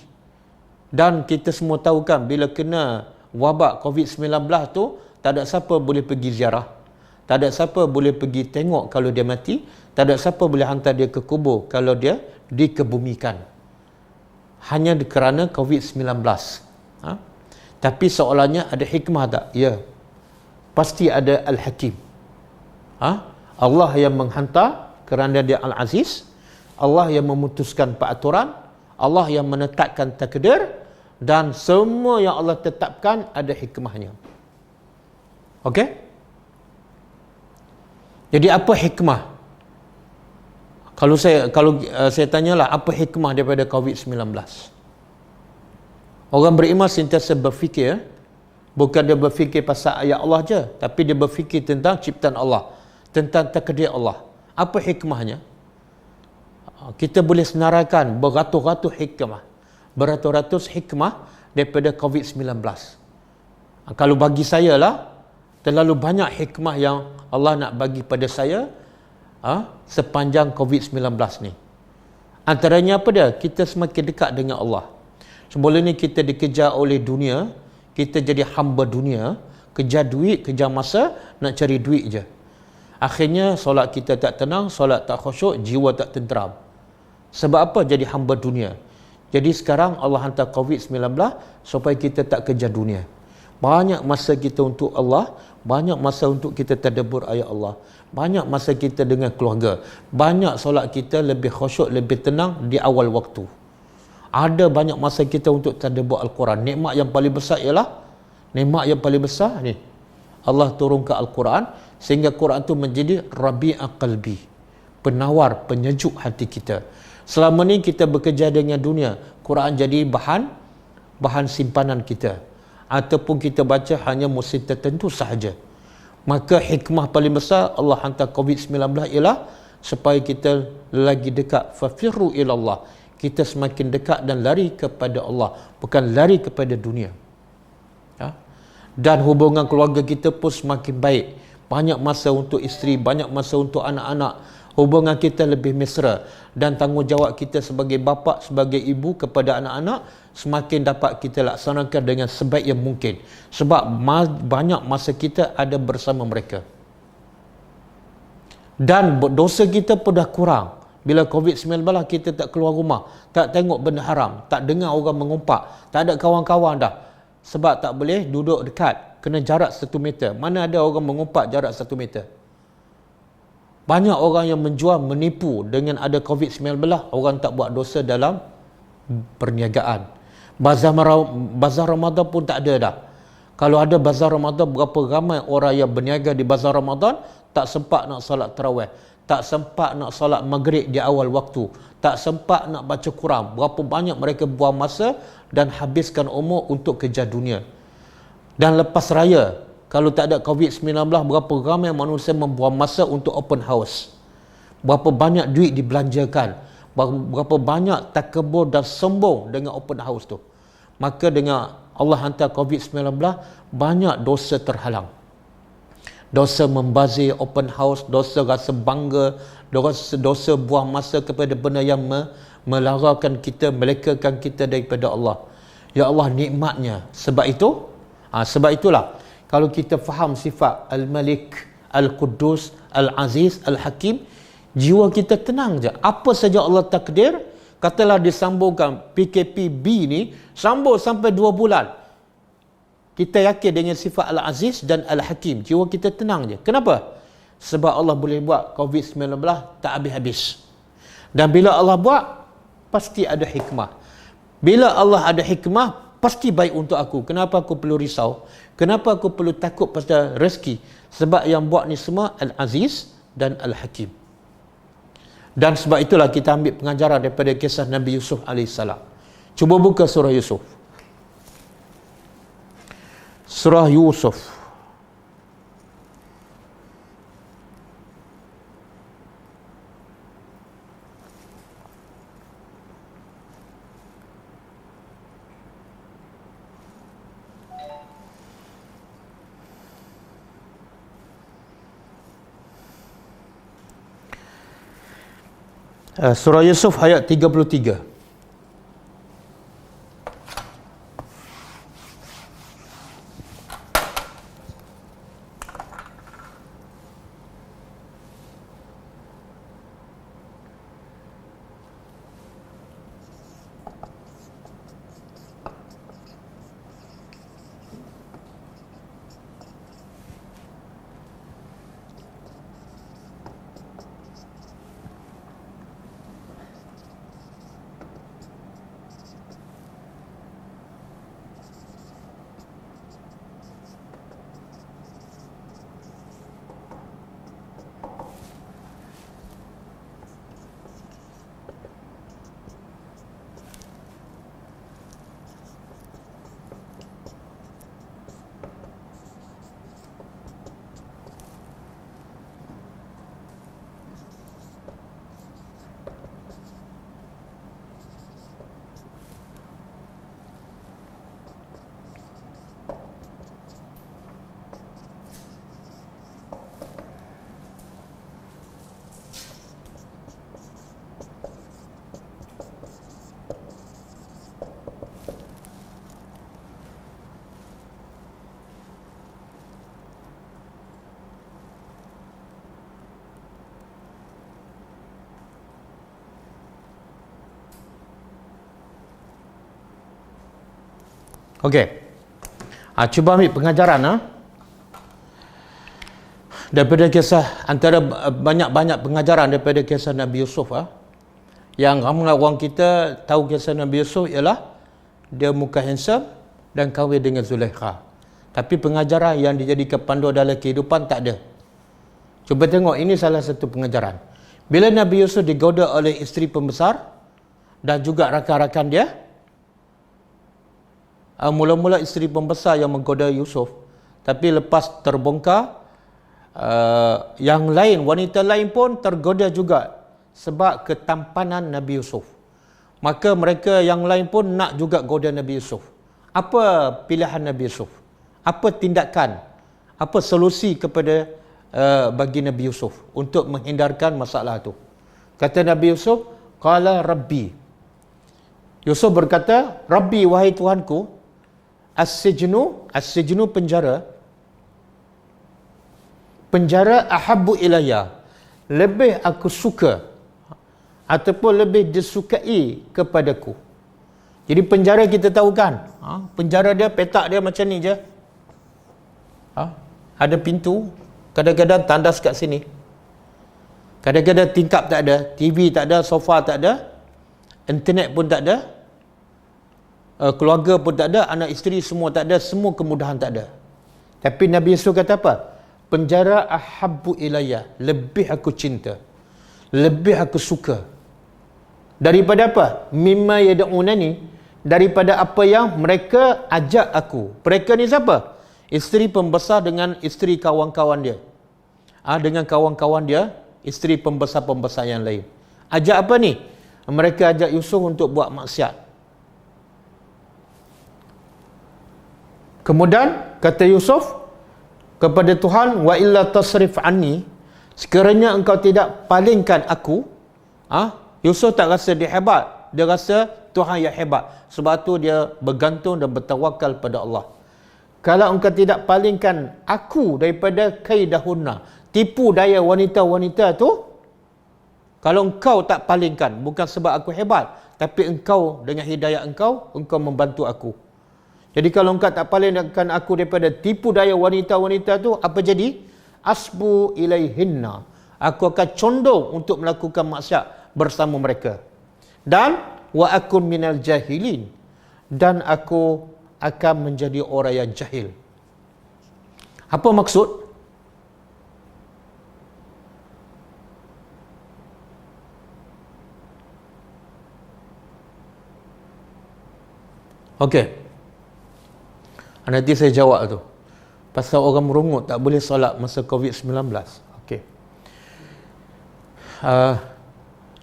Dan kita semua tahu kan, bila kena wabak COVID-19 tu, tak ada siapa boleh pergi ziarah. Tak ada siapa boleh pergi tengok kalau dia mati. Tak ada siapa boleh hantar dia ke kubur kalau dia dikebumikan. Hanya kerana COVID-19. Tapi soalannya, ada hikmah tak? Ya. Pasti ada Al-Hakim. Allah yang menghantar kerana dia Al-Aziz. Allah yang memutuskan peraturan. Allah yang menetapkan takdir. Dan semua yang Allah tetapkan ada hikmahnya. Okey? Jadi apa hikmah? Kalau saya tanyalah, apa hikmah daripada COVID-19? Orang beriman sentiasa berfikir, bukan dia berfikir pasal ayat Allah je, tapi dia berfikir tentang ciptaan Allah, tentang takdir Allah. Apa hikmahnya? Kita boleh senaraikan beratus-ratus hikmah, beratus-ratus hikmah daripada COVID-19. Kalau bagi saya lah, terlalu banyak hikmah yang Allah nak bagi pada saya sepanjang COVID-19 ni. Antaranya apa dia? Kita semakin dekat dengan Allah. Sebelum ni kita dikejar oleh dunia, kita jadi hamba dunia, kejar duit, kejar masa, nak cari duit je. Akhirnya solat kita tak tenang, solat tak khusyuk, jiwa tak tenteram. Sebab apa? Jadi hamba dunia. Jadi sekarang Allah hantar COVID-19 supaya kita tak kejar dunia. Banyak masa kita untuk Allah, banyak masa untuk kita tadabbur ayat Allah, banyak masa kita dengan keluarga, banyak solat kita lebih khusyuk, lebih tenang di awal waktu. Ada banyak masa kita untuk tadabbur Al-Quran. Nikmat yang paling besar ialah, nikmat yang paling besar ni, Allah turunkan Al-Quran sehingga Quran tu menjadi rabi'a qalbi, penawar, penyejuk hati kita. Selama ni kita bekerja dengan dunia, Quran jadi bahan simpanan kita, ataupun kita baca hanya musim tertentu sahaja. Maka hikmah paling besar Allah hantar COVID-19 ialah supaya kita lagi dekat, fafirru ilallah, kita semakin dekat dan lari kepada Allah, bukan lari kepada dunia. Dan hubungan keluarga kita pun semakin baik. Banyak masa untuk isteri, banyak masa untuk anak-anak. Hubungan kita lebih mesra. Dan tanggungjawab kita sebagai bapa, sebagai ibu kepada anak-anak semakin dapat kita laksanakan dengan sebaik yang mungkin. Sebab banyak masa kita ada bersama mereka. Dan dosa kita pun dah kurang. Bila COVID-19 kita tak keluar rumah, tak tengok benda haram, tak dengar orang mengumpat, tak ada kawan-kawan dah. Sebab tak boleh duduk dekat, kena jarak 1 meter. Mana ada orang mengumpat jarak 1 meter? Banyak orang yang menjual, menipu dengan ada COVID-19, orang tak buat dosa dalam perniagaan. Bazar Ramadan pun tak ada dah. Kalau ada bazar Ramadan, berapa ramai orang yang berniaga di bazar Ramadan, tak sempat nak salat tarawih, tak sempat nak salat maghrib di awal waktu, tak sempat nak baca Quran. Berapa banyak mereka buang masa dan habiskan umur untuk kejar dunia. Dan lepas raya, kalau tak ada COVID-19, berapa ramai manusia membuang masa untuk open house. Berapa banyak duit dibelanjakan, berapa banyak takabur dan sombong dengan open house tu. Maka dengan Allah hantar COVID-19, banyak dosa terhalang. Dosa membazir open house, dosa rasa bangga, dosa buang masa kepada benda yang melarangkan kita, melekakan kita daripada Allah. Ya Allah, nikmatnya. Sebab itulah, kalau kita faham sifat Al-Malik, Al-Quddus, Al-Aziz, Al-Hakim, jiwa kita tenang je. Apa saja Allah takdir, katalah disambungkan PKPB ni, sambung sampai 2 bulan. Kita yakin dengan sifat Al-Aziz dan Al-Hakim, jiwa kita tenang je. Kenapa? Sebab Allah boleh buat COVID-19 tak habis-habis. Dan bila Allah buat, pasti ada hikmah. Bila Allah ada hikmah, pasti baik untuk aku. Kenapa aku perlu risau? Kenapa aku perlu takut pasal rezeki? Sebab yang buat ni semua Al-Aziz dan Al-Hakim. Dan sebab itulah kita ambil pengajaran daripada kisah Nabi Yusuf AS. Cuba buka surah Yusuf. Surah Yusuf. Surah Yusuf ayat 33. Okey. Cuba ambil pengajaran daripada kisah, antara banyak-banyak pengajaran daripada kisah Nabi Yusuf. Yang ramai orang kita tahu kisah Nabi Yusuf ialah dia muka handsome dan kahwin dengan Zulaikha. Tapi pengajaran yang dijadikan panduan dalam kehidupan tak ada. Cuba tengok, ini salah satu pengajaran. Bila Nabi Yusuf digoda oleh isteri pembesar dan juga rakan-rakan dia, mula-mula isteri pembesar yang menggoda Yusuf, tapi lepas terbongkar, yang lain, wanita lain pun tergoda juga sebab ketampanan Nabi Yusuf. Maka mereka yang lain pun nak juga goda Nabi Yusuf. Apa pilihan Nabi Yusuf? Apa tindakan? Apa solusi kepada bagi Nabi Yusuf untuk menghindarkan masalah itu? Kata Nabi Yusuf, qala rabbi. Yusuf berkata, Rabbi, wahai Tuhanku, as-sijnu penjara ahabbu ilayya, lebih aku suka ataupun lebih disukai kepadaku. Jadi penjara kita tahu kan, penjara dia, petak dia macam ni je. Ada pintu, kadang-kadang tandas kat sini, kadang-kadang tingkap tak ada, TV tak ada, sofa tak ada, internet pun tak ada, keluarga pun tak ada, anak isteri semua tak ada, semua kemudahan tak ada. Tapi Nabi Yusuf kata apa? Penjara ahabbu ilayya, lebih aku cinta, lebih aku suka daripada apa? Mimma yad'unani, daripada apa yang mereka ajak aku. Mereka ni siapa? Isteri pembesar dengan isteri kawan-kawan dia, dengan kawan-kawan dia, isteri pembesar-pembesar yang lain. Ajak apa ni? Mereka ajak Yusuf untuk buat maksiat. Kemudian kata Yusuf kepada Tuhan, wa illa tasrif anni, sekiranya engkau tidak palingkan aku. Yusuf tak rasa dia hebat, dia rasa Tuhan yang hebat. Sebab tu dia bergantung dan bertawakal pada Allah. Kalau engkau tidak palingkan aku daripada kaidahunna, tipu daya wanita-wanita tu, kalau engkau tak palingkan, bukan sebab aku hebat, tapi engkau dengan hidayah engkau membantu aku. Jadi kalau engkau tak palingkan aku daripada tipu daya wanita-wanita tu, apa jadi? Asbu ilaihinna, aku akan condong untuk melakukan maksiat bersama mereka. Dan wa akun minal jahilin, dan aku akan menjadi orang yang jahil. Apa maksud? Okey. Nanti saya jawab tu. Pasal orang merungut tak boleh solat masa COVID-19. Okey.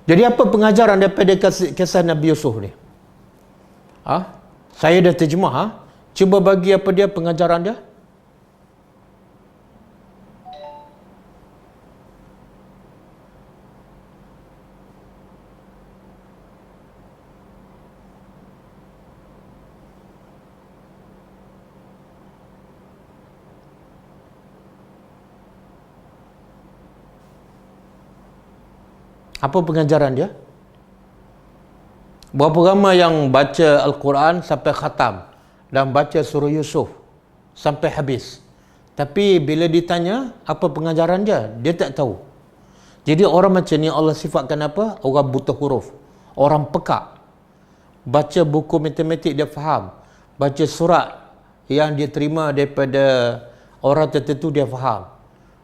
Jadi apa pengajaran daripada kisah Nabi Yusuf ni? Saya dah terjemah. Cuba bagi apa dia pengajaran dia? Apa pengajaran dia? Berapa ramai yang baca Al-Quran sampai khatam dan baca surah Yusuf sampai habis. Tapi bila ditanya apa pengajaran dia, dia tak tahu. Jadi orang macam ni Allah sifatkan apa? Orang buta huruf. Orang pekak. Baca buku matematik dia faham. Baca surat yang dia terima daripada orang tertentu dia faham.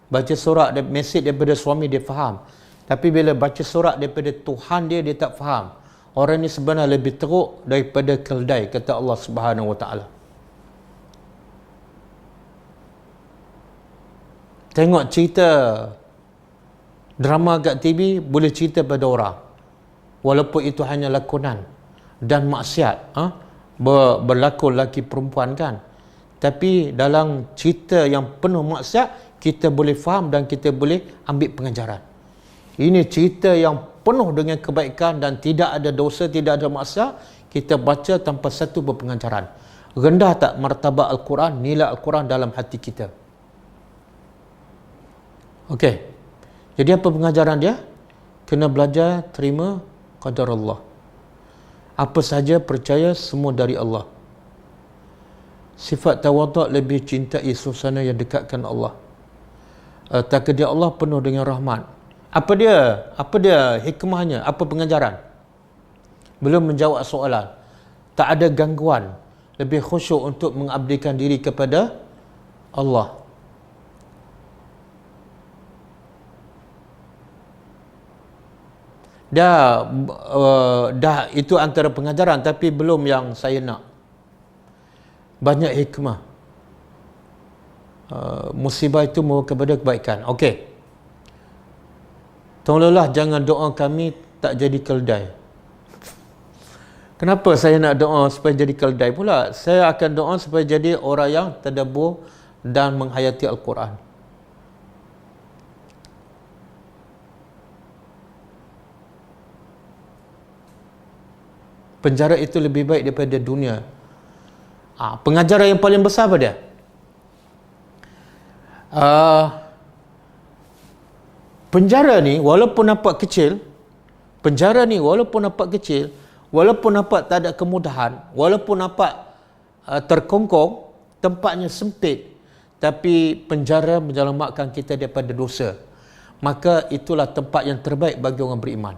Baca surat mesej daripada suami dia faham. Tapi bila baca surat daripada Tuhan dia tak faham. Orang ni sebenarnya lebih teruk daripada keldai, kata Allah Subhanahu Wa Taala. Tengok cerita drama kat TV, boleh cerita pada orang. Walaupun itu hanya lakonan dan maksiat. Berlakon lelaki perempuan kan. Tapi dalam cerita yang penuh maksiat, kita boleh faham dan kita boleh ambil pengajaran. Ini cerita yang penuh dengan kebaikan dan tidak ada dosa, tidak ada maksiat. Kita baca tanpa satu berpengajaran. Rendah tak martabat Al-Quran, nilai Al-Quran dalam hati kita? Okey. Jadi apa pengajaran dia? Kena belajar terima qadar Allah. Apa sahaja percaya semua dari Allah. Sifat tawaduk lebih cintai suasana yang dekatkan Allah. Takdir Allah penuh dengan rahmat. Apa dia hikmahnya? Apa pengajaran? Belum menjawab soalan. Tak ada gangguan. Lebih khusyuk untuk mengabdikan diri kepada Allah. Dah itu antara pengajaran, tapi belum yang saya nak. Banyak hikmah. Musibah itu membawa kepada kebaikan. Okey. Tolonglah jangan doa kami tak jadi keldai. Kenapa saya nak doa supaya jadi keldai pula? Saya akan doa supaya jadi orang yang tadabbur dan menghayati Al-Quran. Penjara itu lebih baik daripada dunia. Pengajaran yang paling besar apa dia? Penjara ni walaupun nampak kecil, walaupun nampak tak ada kemudahan, walaupun nampak terkongkong, tempatnya sempit, tapi penjara menyelamatkan kita daripada dosa. Maka itulah tempat yang terbaik bagi orang beriman.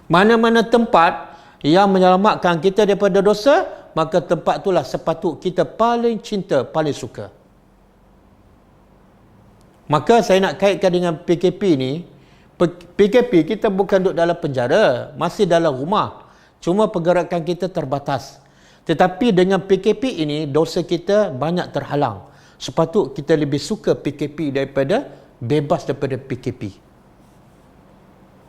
Mana-mana tempat yang menyelamatkan kita daripada dosa, maka tempat itulah sepatut kita paling cinta, paling suka. Maka saya nak kaitkan dengan PKP ni. PKP kita bukan duduk dalam penjara, masih dalam rumah. Cuma pergerakan kita terbatas. Tetapi dengan PKP ini, dosa kita banyak terhalang. Sepatut kita lebih suka PKP daripada bebas daripada PKP.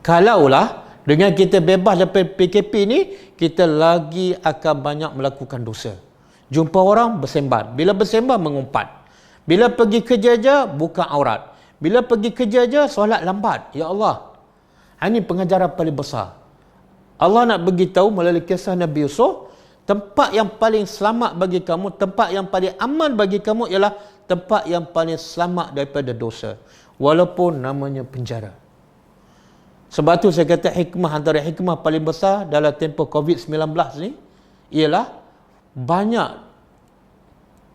Kalaulah dengan kita bebas daripada PKP ni, kita lagi akan banyak melakukan dosa. Jumpa orang, bersembar. Bila bersembar, mengumpat. Bila pergi kerja je, buka aurat. Bila pergi kerja je, solat lambat. Ya Allah. Ini pengajaran paling besar. Allah nak beritahu melalui kisah Nabi Yusuf, tempat yang paling selamat bagi kamu, tempat yang paling aman bagi kamu ialah tempat yang paling selamat daripada dosa. Walaupun namanya penjara. Sebab tu saya kata antara hikmah paling besar dalam tempoh COVID-19 ni ialah banyak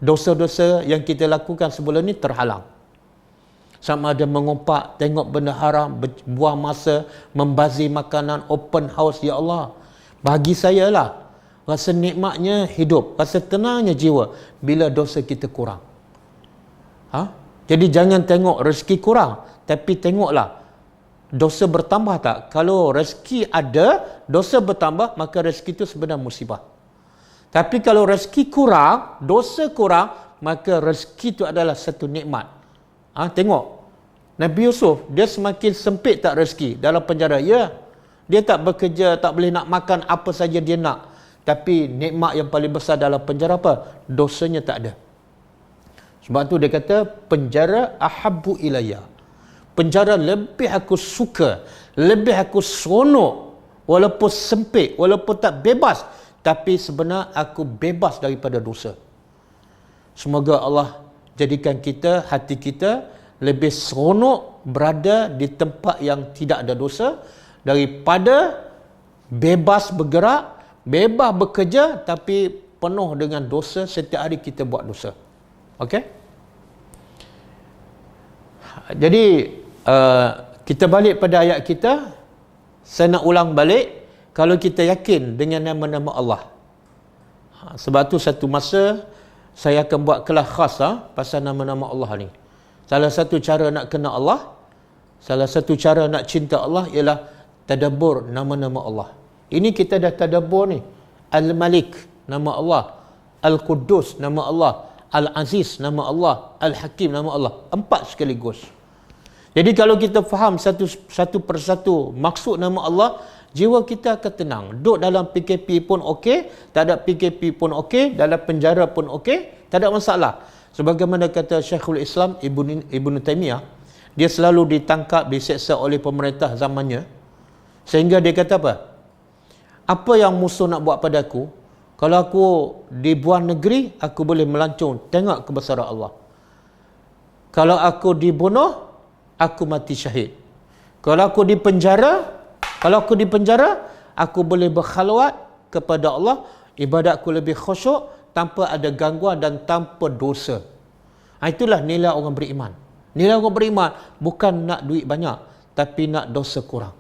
dosa-dosa yang kita lakukan sebelum ni terhalang. Sama ada mengumpat, tengok benda haram, buang masa, membazir makanan, open house. Ya Allah, bagi saya lah rasa nikmatnya hidup, rasa tenangnya jiwa bila dosa kita kurang. Jadi jangan tengok rezeki kurang, tapi tengoklah dosa bertambah tak. Kalau rezeki ada, dosa bertambah, maka rezeki itu sebenarnya musibah. Tapi kalau rezeki kurang, dosa kurang, maka rezeki itu adalah satu nikmat. Tengok, Nabi Yusuf, dia semakin sempit tak rezeki dalam penjara. Ya, dia tak bekerja, tak boleh nak makan apa saja dia nak. Tapi nikmat yang paling besar dalam penjara apa? Dosanya tak ada. Sebab tu dia kata, penjara ahabbu ilayya. Penjara lebih aku suka, lebih aku seronok, walaupun sempit, walaupun tak bebas, tapi sebenarnya aku bebas daripada dosa. Semoga Allah jadikan kita, hati kita lebih seronok berada di tempat yang tidak ada dosa, daripada bebas bergerak, bebas bekerja tapi penuh dengan dosa. Setiap hari kita buat dosa. Okey? Jadi kita balik pada ayat kita. Saya nak ulang balik. Kalau kita yakin dengan nama-nama Allah, sebab tu satu masa saya akan buat kelas khas pasal nama-nama Allah ni. Salah satu cara nak kenal Allah, salah satu cara nak cinta Allah ialah tadabbur nama-nama Allah. Ini kita dah tadabbur ni. Al-Malik, nama Allah. Al-Quddus, nama Allah. Al-Aziz, nama Allah. Al-Hakim, nama Allah. 4 sekaligus. Jadi kalau kita faham satu persatu maksud nama Allah, jiwa kita akan tenang. Duduk dalam PKP pun okey, tak ada PKP pun okey, dalam penjara pun okey, tak ada masalah. Sebagaimana kata Syekhul Islam Ibn Taymiyah, dia selalu ditangkap, diseksa oleh pemerintah zamannya, sehingga dia kata apa? Apa yang musuh nak buat padaku? Kalau aku dibuang negeri, aku boleh melancong tengok kebesaran Allah. Kalau aku dibunuh, aku mati syahid. Kalau aku di penjara, aku boleh berkhalwat kepada Allah, ibadatku lebih khusyuk tanpa ada gangguan dan tanpa dosa. Itulah nilai orang beriman. Nilai orang beriman bukan nak duit banyak, tapi nak dosa kurang.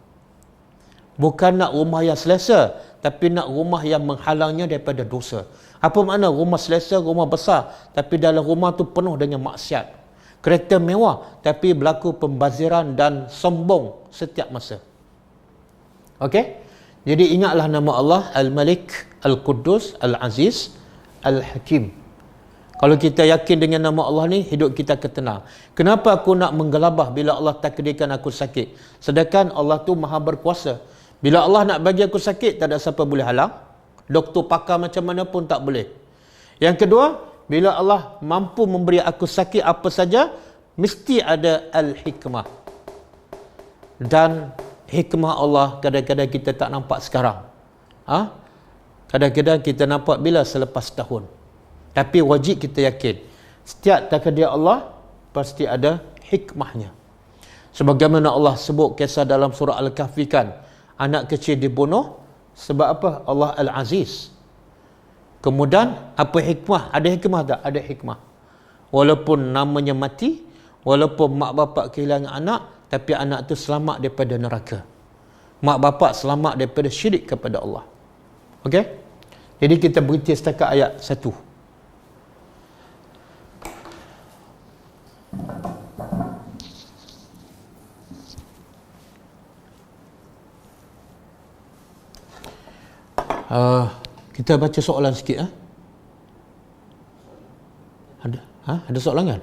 Bukan nak rumah yang selesa, tapi nak rumah yang menghalangnya daripada dosa. Apa makna rumah selesa, rumah besar, tapi dalam rumah tu penuh dengan maksiat. Kereta mewah, tapi berlaku pembaziran dan sombong setiap masa. Okey? Jadi ingatlah nama Allah, Al-Malik, Al-Quddus, Al-Aziz, Al-Hakim. Kalau kita yakin dengan nama Allah ni, hidup kita akan tenang. Kenapa aku nak menggelabah bila Allah takdirkan aku sakit? Sedangkan Allah tu maha berkuasa. Bila Allah nak bagi aku sakit, tak ada siapa boleh halang. Doktor pakar macam mana pun tak boleh. Yang kedua, bila Allah mampu memberi aku sakit apa saja, mesti ada al-hikmah. Dan hikmah Allah kadang-kadang kita tak nampak sekarang. Kadang-kadang kita nampak bila selepas tahun. Tapi wajib kita yakin, setiap takdir Allah pasti ada hikmahnya. Sebagaimana Allah sebut kisah dalam surah Al-Kahfi kan, anak kecil dibunuh sebab apa? Allah Al-Aziz. Kemudian apa hikmah? Ada hikmah tak? Ada hikmah. Walaupun namanya mati, walaupun mak bapak kehilangan anak, tapi anak tu selamat daripada neraka. Mak bapak selamat daripada syirik kepada Allah. Okey? Jadi kita berhenti setakat ayat 1. Kita baca soalan sikit. Ada soalan kan?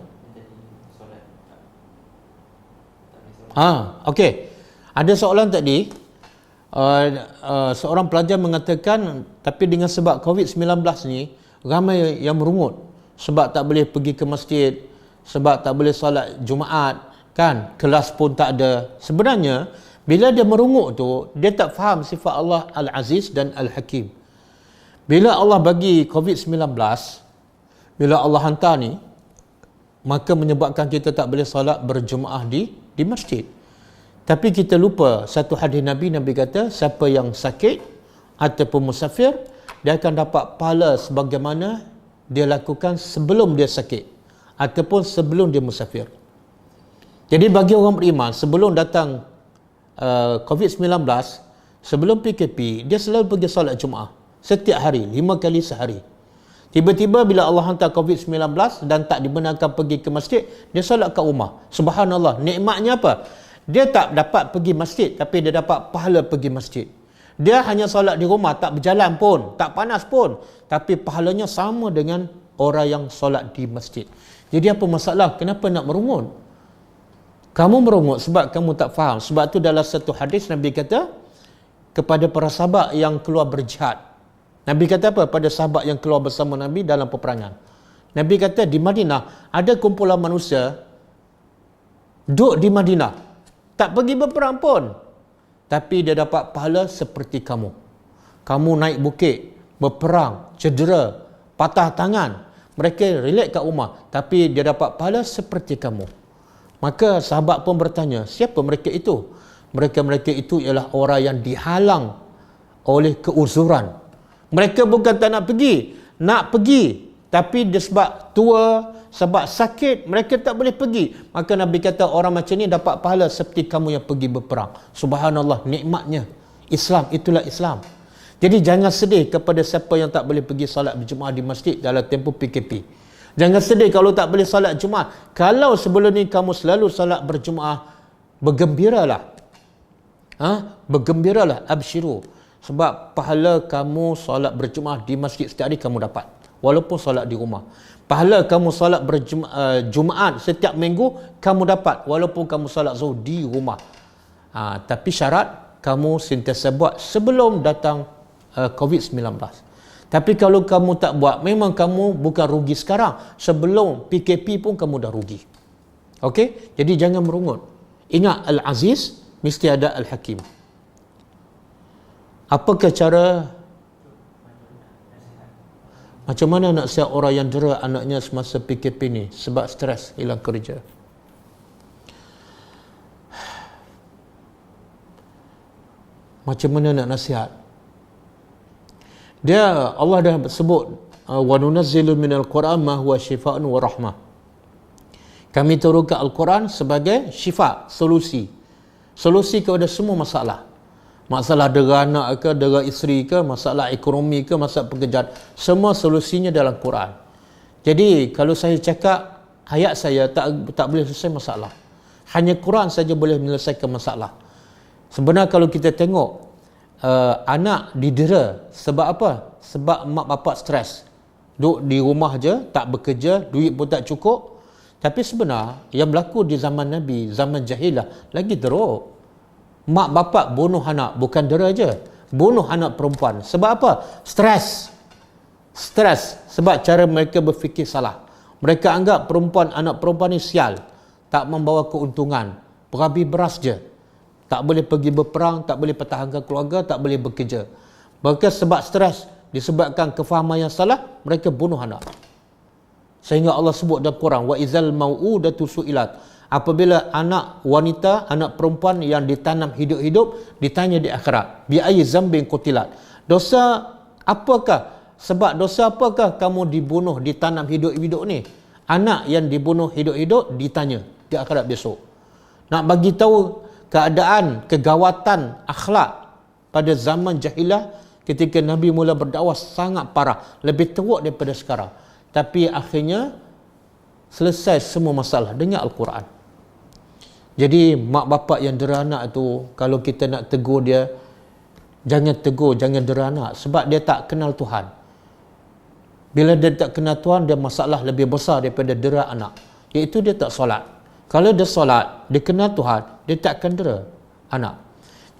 Okey. Ada soalan tadi. Seorang pelajar mengatakan, tapi dengan sebab COVID-19 ni, ramai yang merungut. Sebab tak boleh pergi ke masjid, sebab tak boleh solat Jumaat, kan? Kelas pun tak ada. Sebenarnya, bila dia merungut tu, dia tak faham sifat Allah Al-Aziz dan Al-Hakim. Bila Allah bagi COVID-19, bila Allah hantar ni, maka menyebabkan kita tak boleh solat berjemaah di masjid. Tapi kita lupa satu hadis Nabi kata, siapa yang sakit ataupun musafir, dia akan dapat pahala sebagaimana dia lakukan sebelum dia sakit ataupun sebelum dia musafir. Jadi bagi orang beriman, sebelum datang COVID-19, sebelum PKP, dia selalu pergi solat Jumaat setiap hari, 5 kali sehari. Tiba-tiba bila Allah hantar COVID-19 dan tak dibenarkan pergi ke masjid, dia solat kat rumah. Subhanallah, nikmatnya apa? Dia tak dapat pergi masjid, tapi dia dapat pahala pergi masjid. Dia hanya solat di rumah, tak berjalan pun, tak panas pun, tapi pahalanya sama dengan orang yang solat di masjid. Jadi apa masalah? Kenapa nak merungut? Kamu merungut sebab kamu tak faham. Sebab tu dalam satu hadis Nabi kata kepada para sahabat yang keluar berjihad. Nabi kata apa? Pada sahabat yang keluar bersama Nabi dalam peperangan. Nabi kata di Madinah ada kumpulan manusia duduk di Madinah, tak pergi berperang pun, tapi dia dapat pahala seperti kamu. Kamu naik bukit, berperang, cedera, patah tangan, mereka relax kat rumah, tapi dia dapat pahala seperti kamu. Maka sahabat pun bertanya, siapa mereka itu? Mereka-mereka itu ialah orang yang dihalang oleh keuzuran. Mereka bukan tak nak pergi, tapi dia sebab tua, sebab sakit, mereka tak boleh pergi. Maka Nabi kata orang macam ni dapat pahala seperti kamu yang pergi berperang. Subhanallah, nikmatnya Islam, itulah Islam. Jadi jangan sedih kepada siapa yang tak boleh pergi salat berjemaah di masjid dalam tempoh PKP. Jangan sedih kalau tak boleh salat Jumaat. Kalau sebelum ni kamu selalu salat berjemaah, bergembiralah. Bergembiralah, absyiru. Sebab pahala kamu salat berjemaah di masjid setiap hari kamu dapat. Walaupun salat di rumah. Pahala kamu salat Jumaat setiap minggu kamu dapat. Walaupun kamu salat zuhur di rumah. Tapi syarat kamu sentiasa buat sebelum datang COVID-19. Tapi kalau kamu tak buat, memang kamu bukan rugi sekarang. Sebelum PKP pun kamu dah rugi. Okey? Jadi jangan merungut. Ingat, Al-Aziz mesti ada Al-Hakim. Apakah cara, macam mana nak siap orang yang dera anaknya semasa PKP ni sebab stres hilang kerja? Macam mana nak nasihat? Dia, Allah dah sebut, wa nunazzilu minal Quran ma huwa shifaa'un wa rahmah. Kami turunkan Al-Quran sebagai syifa, solusi kepada semua masalah. Masalah dera anak ke, dera isteri ke, masalah ekonomi ke, masalah pekerjaan, semua solusinya dalam Quran. Jadi kalau saya cakap ayat saya tak boleh selesai masalah. Hanya Quran saja boleh menyelesaikan masalah. Sebenarnya kalau kita tengok anak didera sebab apa? Sebab mak bapak stres, duduk di rumah je, tak bekerja, duit pun tak cukup. Tapi sebenarnya yang berlaku di zaman Nabi, zaman jahilah, lagi teruk. Mak bapak bunuh anak, bukan dera je, bunuh anak perempuan. Sebab apa? Stres. Sebab cara mereka berfikir salah. Mereka anggap anak perempuan ni sial, tak membawa keuntungan, berabi beras je, tak boleh pergi berperang, tak boleh pertahankan keluarga, tak boleh bekerja. Maka sebab stres, disebabkan kefahaman yang salah, mereka bunuh anak. Sehingga Allah sebut dalam Quran, wa izal mau'udatu su'ilat. Apabila anak wanita, anak perempuan yang ditanam hidup-hidup ditanya di akhirat, bi ayyi zambin qutilat. Dosa apakah? Sebab dosa apakah kamu dibunuh, ditanam hidup-hidup ni? Anak yang dibunuh hidup-hidup ditanya di akhirat besok. Nak bagi tahu keadaan kegawatan akhlak pada zaman jahilah ketika Nabi mula berdakwah sangat parah, lebih teruk daripada sekarang. Tapi akhirnya selesai semua masalah dengan Al-Quran. Jadi mak bapak yang dera anak tu, kalau kita nak tegur dia, jangan tegur, jangan dera anak, sebab dia tak kenal Tuhan. Bila dia tak kenal Tuhan, dia masalah lebih besar daripada dera anak, iaitu dia tak solat. Kalau dia solat, dia kenal Tuhan, dia tak akan dera anak.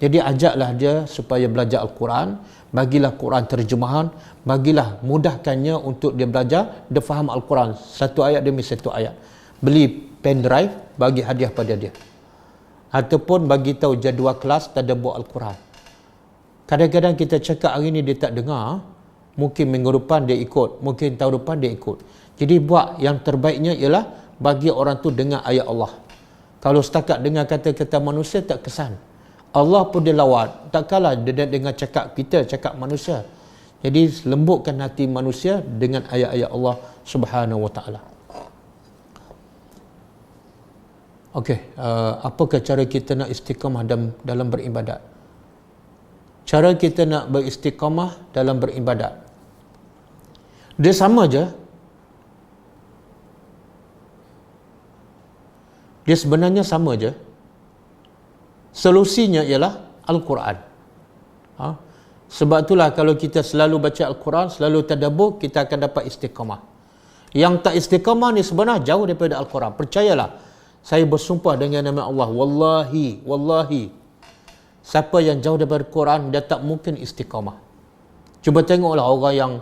Jadi ajaklah dia supaya belajar Al-Quran, bagilah Quran terjemahan, bagilah mudahkannya untuk dia belajar, dia faham Al-Quran satu ayat demi satu ayat. Beli pen drive, bagi hadiah pada dia. Ataupun bagi tahu jadual kelas tadabbur Al-Quran. Kadang-kadang kita cakap hari ni dia tak dengar, mungkin minggu depan dia ikut, mungkin tahun depan dia ikut. Jadi buat yang terbaiknya ialah bagi orang tu dengar ayat Allah. Kalau setakat dengar kata-kata manusia tak kesan. Allah pun dia lawat, tak kalah dia dengar cakap kita, cakap manusia. Jadi lembutkan hati manusia dengan ayat-ayat Allah Subhanahu Wa Taala. Okey, apakah cara kita nak istiqamah dalam beribadat? Cara kita nak beristiqamah dalam beribadat, dia sama je. Dia sebenarnya sama je. Solusinya ialah Al-Quran. Sebab itulah kalau kita selalu baca Al-Quran, selalu tadabbur, kita akan dapat istiqamah. Yang tak istiqamah ni sebenarnya jauh daripada Al-Quran. Percayalah, saya bersumpah dengan nama Allah, wallahi, siapa yang jauh daripada Quran, dia tak mungkin istiqamah. Cuba tengoklah orang yang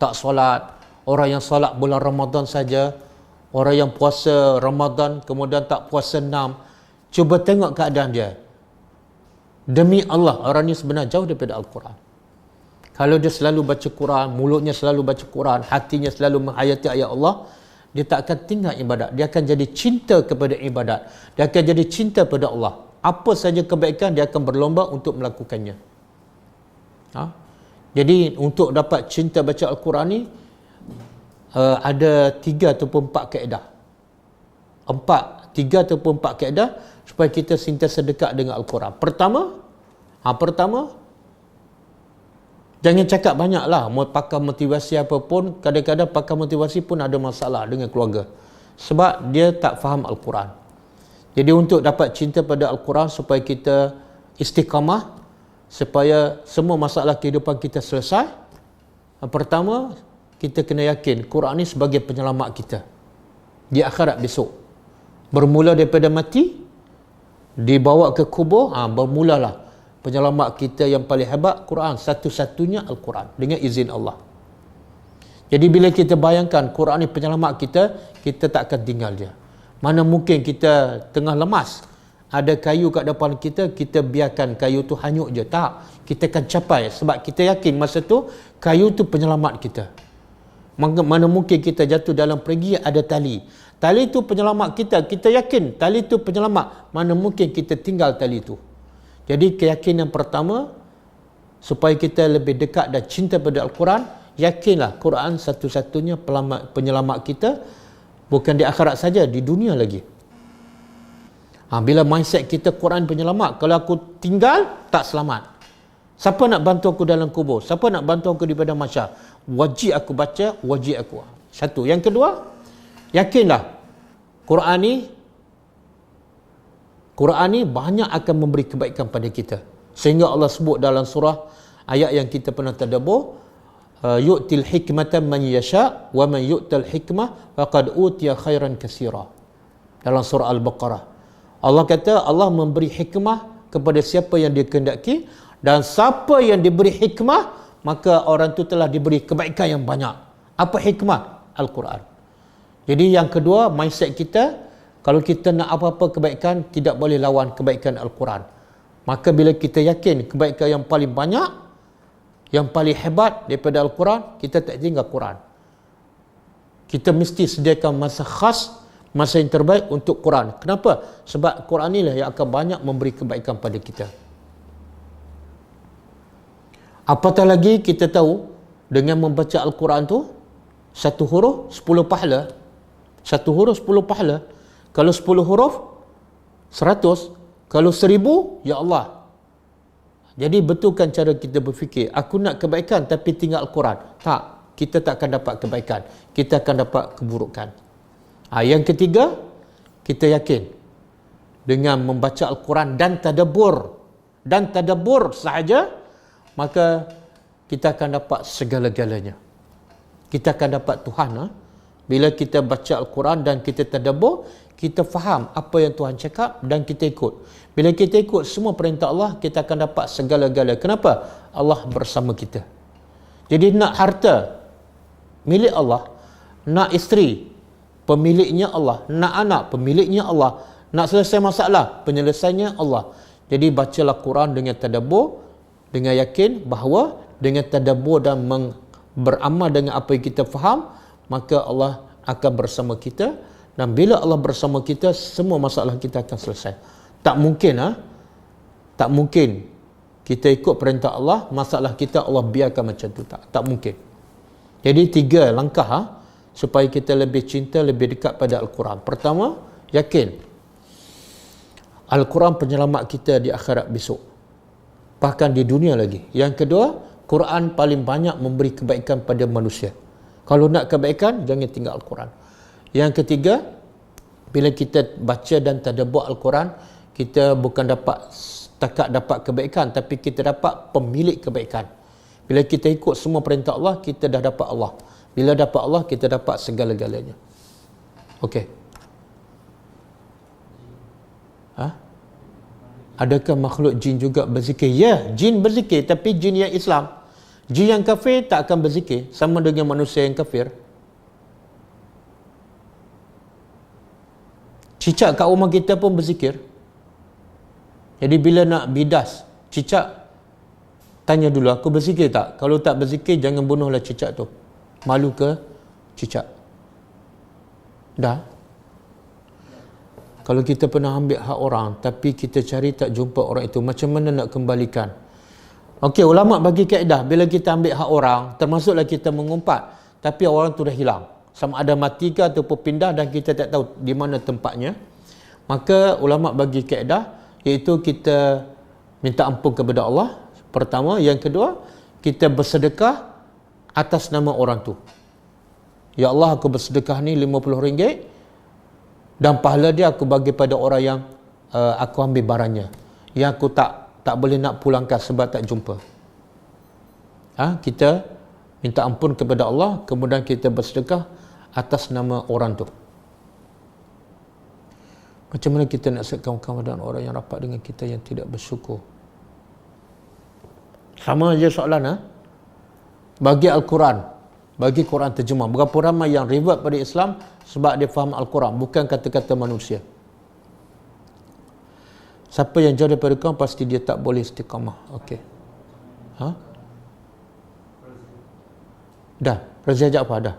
tak solat, orang yang solat bulan Ramadan saja, orang yang puasa Ramadan kemudian tak puasa 6. Cuba tengok keadaan dia. Demi Allah, orang ni sebenarnya jauh daripada Al-Quran. Kalau dia selalu baca Quran, mulutnya selalu baca Quran, hatinya selalu menghayati ayat Allah, dia tak akan tinggal ibadat. Dia akan jadi cinta kepada ibadat. Dia akan jadi cinta pada Allah. apa saja kebaikan dia akan berlomba untuk melakukannya. Jadi untuk dapat cinta baca Al-Quran ni ada 3 ataupun 4 kaedah. 3 ataupun 4 kaedah supaya kita sentiasa dekat dengan Al-Quran. Pertama, jangan cakap banyak lah. Mau pakar motivasi apa pun, kadang-kadang pakar motivasi pun ada masalah dengan keluarga. Sebab dia tak faham Al-Quran. Jadi untuk dapat cinta pada Al-Quran supaya kita istiqamah, supaya semua masalah kehidupan kita selesai, pertama, kita kena yakin Quran ni sebagai penyelamat kita di akhirat besok. Bermula daripada mati, dibawa ke kubur, bermulalah penyelamat kita yang paling hebat, Quran. Satu-satunya Al-Quran dengan izin Allah. Jadi bila kita bayangkan Quran ni penyelamat kita, kita tak akan tinggal dia. Mana mungkin kita tengah lemas, ada kayu kat depan kita, kita biarkan kayu tu hanyut je. Tak, kita akan capai sebab kita yakin masa tu kayu tu penyelamat kita. Mana mungkin kita jatuh dalam perigi, ada tali. Tali tu penyelamat kita. Kita yakin tali tu penyelamat. Mana mungkin kita tinggal tali tu. Jadi keyakinan pertama, supaya kita lebih dekat dan cinta pada Al-Quran, yakinlah Quran satu-satunya penyelamat kita, bukan di akhirat saja, di dunia lagi. Bila mindset kita Quran penyelamat, kalau aku tinggal, tak selamat. Siapa nak bantu aku dalam kubur? Siapa nak bantu aku di padang mahsyar? Wajib aku baca, wajib aku. Satu. Yang kedua, yakinlah Quran ni banyak akan memberi kebaikan pada kita. Sehingga Allah sebut dalam surah ayat yang kita pernah tadabbur, yu'til hikmatan man yasha wa man yu'tal hikmah faqad utiya khairan katsira. Dalam surah Al-Baqarah, Allah kata Allah memberi hikmah kepada siapa yang dia kehendaki, dan siapa yang diberi hikmah, maka orang tu telah diberi kebaikan yang banyak. Apa hikmah? Al-Quran. Jadi yang kedua, mindset kita, kalau kita nak apa-apa kebaikan, tidak boleh lawan kebaikan Al-Quran. Maka bila kita yakin kebaikan yang paling banyak, yang paling hebat daripada Al-Quran, kita tak tinggal Quran. Kita mesti sediakan masa khas, masa yang terbaik untuk Quran. Kenapa? Sebab Quran inilah yang akan banyak memberi kebaikan pada kita. Apatah lagi kita tahu, dengan membaca Al-Quran tu, satu huruf 10 pahala. Satu huruf 10 pahala. Kalau 10 huruf 100, kalau 1000, ya Allah. Jadi betulkan cara kita berfikir. Aku nak kebaikan tapi tinggal Al-Quran. Tak, kita tak akan dapat kebaikan. Kita akan dapat keburukan. Yang ketiga, kita yakin dengan membaca Al-Quran dan tadabbur sahaja, maka kita akan dapat segala-galanya. Kita akan dapat Tuhan. Bila kita baca Al-Quran dan kita tadabbur, kita faham apa yang Tuhan cakap dan kita ikut. Bila kita ikut semua perintah Allah, kita akan dapat segala-galanya. Kenapa? Allah bersama kita. Jadi nak harta, milik Allah. Nak isteri, pemiliknya Allah. Nak anak, pemiliknya Allah. Nak selesai masalah, penyelesaiannya Allah. Jadi bacalah Quran dengan tadabbur, dengan yakin bahawa dengan tadabbur dan beramal dengan apa yang kita faham, maka Allah akan bersama kita. Dan bila Allah bersama kita, semua masalah kita akan selesai. Tak mungkin kita ikut perintah Allah, masalah kita Allah biarkan macam tu. Tak mungkin. Jadi 3 langkah supaya kita lebih cinta, lebih dekat pada Al-Quran. Pertama, yakin Al-Quran penyelamat kita di akhirat besok, bahkan di dunia lagi. Yang kedua, Quran paling banyak memberi kebaikan pada manusia. Kalau nak kebaikan, jangan tinggal Al-Quran. Yang ketiga, bila kita baca dan tadabbur Al-Quran, kita bukan setakat dapat kebaikan, tapi kita dapat pemilik kebaikan. Bila kita ikut semua perintah Allah, kita dah dapat Allah. Bila dapat Allah, kita dapat segala-galanya. Okey. Adakah makhluk jin juga berzikir? Ya, jin berzikir, tapi jin yang Islam. Jin yang kafir tak akan berzikir, sama dengan manusia yang kafir. Cicak kat rumah kita pun berzikir. Jadi bila nak bidas cicak, tanya dulu, aku berzikir tak? Kalau tak berzikir, jangan bunuhlah cicak tu. Malu ke cicak? Dah? Kalau kita pernah ambil hak orang tapi kita cari tak jumpa orang itu, macam mana nak kembalikan? Okey, ulama bagi kaedah, bila kita ambil hak orang, termasuklah kita mengumpat, tapi orang tu dah hilang. Sama ada mati ke ataupun pindah dan kita tak tahu di mana tempatnya. Maka ulama bagi kaedah, iaitu kita minta ampun kepada Allah, pertama. Yang kedua, kita bersedekah atas nama orang tu. Ya Allah, aku bersedekah ni RM50 dan pahala dia aku bagi pada orang yang aku ambil barangnya, yang aku tak boleh nak pulangkan sebab tak jumpa. Kita minta ampun kepada Allah, kemudian kita bersedekah atas nama orang tu. Macam mana kita nak sedekah dengan orang yang rapat dengan kita yang tidak bersyukur? Sama aja soalan. Bagi Al-Quran, bagi Quran terjemah, berapa ramai yang revert pada Islam sebab dia faham Al-Quran, bukan kata-kata manusia. Siapa yang jauh daripada Quran pasti dia tak boleh istiqamah. Okey. Dah. Razia ajak apa? Dah.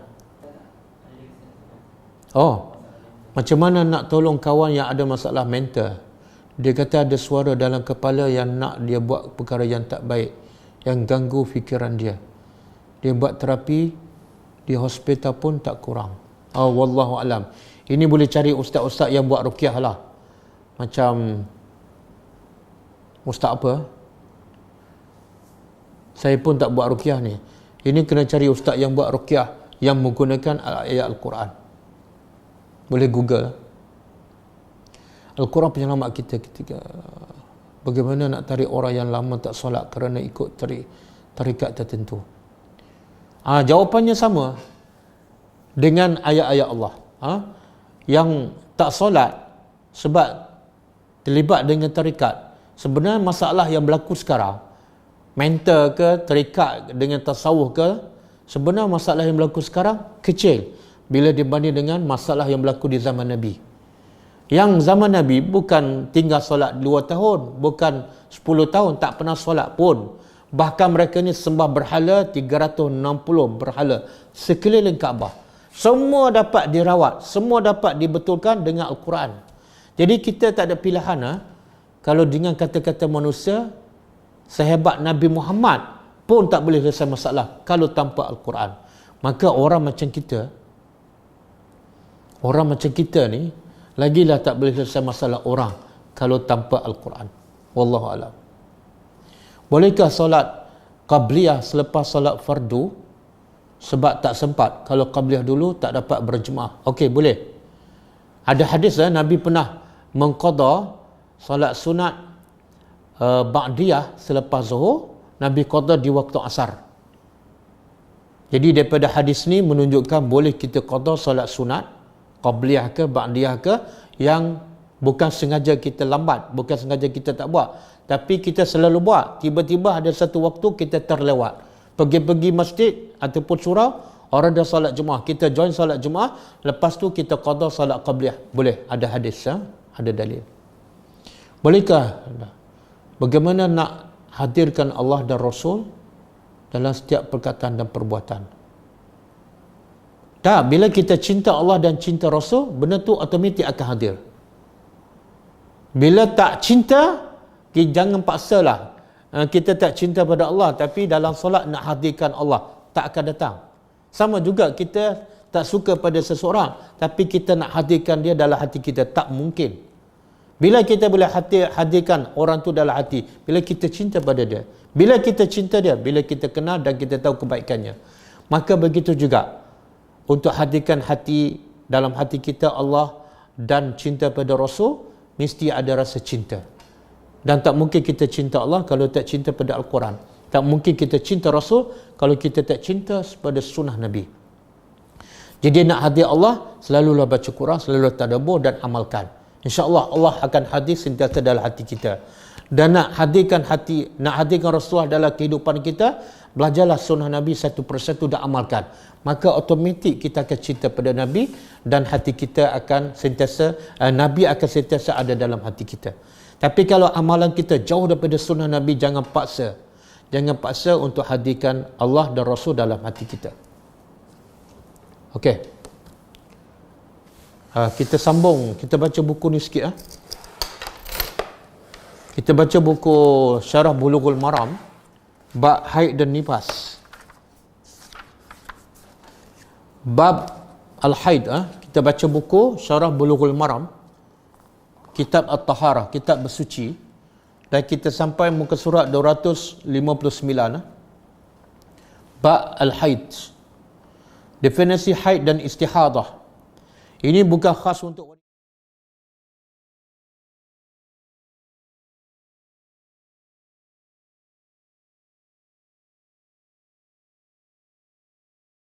Macam mana nak tolong kawan yang ada masalah mental? Dia kata ada suara dalam kepala yang nak dia buat perkara yang tak baik, yang ganggu fikiran dia. Dia buat terapi di hospital pun tak kurang. Wallahu alam. Ini boleh cari ustaz-ustaz yang buat ruqyah lah. Macam ustaz apa? Saya pun tak buat ruqyah ni. Ini kena cari ustaz yang buat ruqyah yang menggunakan ayat Al-Quran. Boleh Google. Al-Quran penyelamat kita ketika bagaimana nak tarik orang yang lama tak solat kerana ikut tarikat tertentu. Jawapannya sama dengan ayat-ayat Allah. Yang tak solat sebab terlibat dengan tarikat. Sebenarnya masalah yang berlaku sekarang, mental ke, tarikat dengan tasawuf ke, sebenarnya masalah yang berlaku sekarang kecil bila dibanding dengan masalah yang berlaku di zaman Nabi. Yang zaman Nabi bukan tinggal solat 2 tahun, bukan 10 tahun, tak pernah solat pun. Bahkan mereka ni sembah berhala 360 berhala sekeliling Kaabah. Semua dapat dirawat, semua dapat dibetulkan dengan Al-Quran. Jadi kita tak ada pilihan. Kalau dengan kata-kata manusia, sehebat Nabi Muhammad pun tak boleh selesai masalah kalau tanpa Al-Quran. Maka orang macam kita ni lagilah tak boleh selesai masalah orang kalau tanpa Al-Quran. Wallahu a'lam. Bolehkah solat qabliyah selepas solat fardu sebab tak sempat? Kalau qabliyah dulu tak dapat berjemaah. Okey, boleh. Ada hadis Nabi pernah mengqada solat sunat ba'diyah selepas zuhur, Nabi qada di waktu asar. Jadi daripada hadis ni menunjukkan boleh kita qada solat sunat qabliyah ke ba'diyah ke yang bukan sengaja kita lambat, bukan sengaja kita tak buat, tapi kita selalu buat. Tiba-tiba ada satu waktu kita terlewat, pergi masjid ataupun surau, orang dah solat Jumaat, kita join solat Jumaat, lepas tu kita qada solat qabliyah. Boleh, ada hadis, ada dalil. Bolehkah? Bagaimana nak hadirkan Allah dan Rasul dalam setiap perkataan dan perbuatan? Tak, bila kita cinta Allah dan cinta Rasul, benda tu automatik akan hadir. Bila tak cinta, jangan paksalah. Kita tak cinta pada Allah, tapi dalam solat nak hadirkan Allah, tak akan datang. Sama juga kita tak suka pada seseorang, tapi kita nak hadirkan dia dalam hati kita, tak mungkin. Bila kita boleh hadirkan orang tu dalam hati? Bila kita cinta pada dia. Bila kita cinta dia, bila kita kenal dan kita tahu kebaikannya. Maka begitu juga untuk hadirkan hati dalam hati kita Allah dan cinta pada Rasul, mesti ada rasa cinta. Dan tak mungkin kita cinta Allah kalau tak cinta pada Al-Quran. Tak mungkin kita cinta Rasul kalau kita tak cinta pada sunnah Nabi. Jadi nak hadir Allah, selalulah baca Quran, selalulah tadabbur dan amalkan. InsyaAllah Allah akan hadir sentiasa dalam hati kita. Dan nak hadirkan Rasulullah dalam kehidupan kita, belajarlah sunnah Nabi satu persatu dan amalkan. Maka automatik kita akan cinta pada Nabi dan hati kita akan sentiasa, Nabi akan sentiasa ada dalam hati kita. Tapi kalau amalan kita jauh daripada sunnah Nabi, jangan paksa. Jangan paksa untuk hadirkan Allah dan Rasul dalam hati kita. Okey. Kita sambung, kita baca buku ni sikit. Kita baca buku Syarah Bulughul Maram, bab haid dan nifas. Bab al-haid. Kita baca buku Syarah Bulughul Maram, kitab At-Taharah, kitab bersuci, dan kita sampai muka surat 259. Bab al-haid. Definisi haid dan istihadah. Ini bukan khas untuk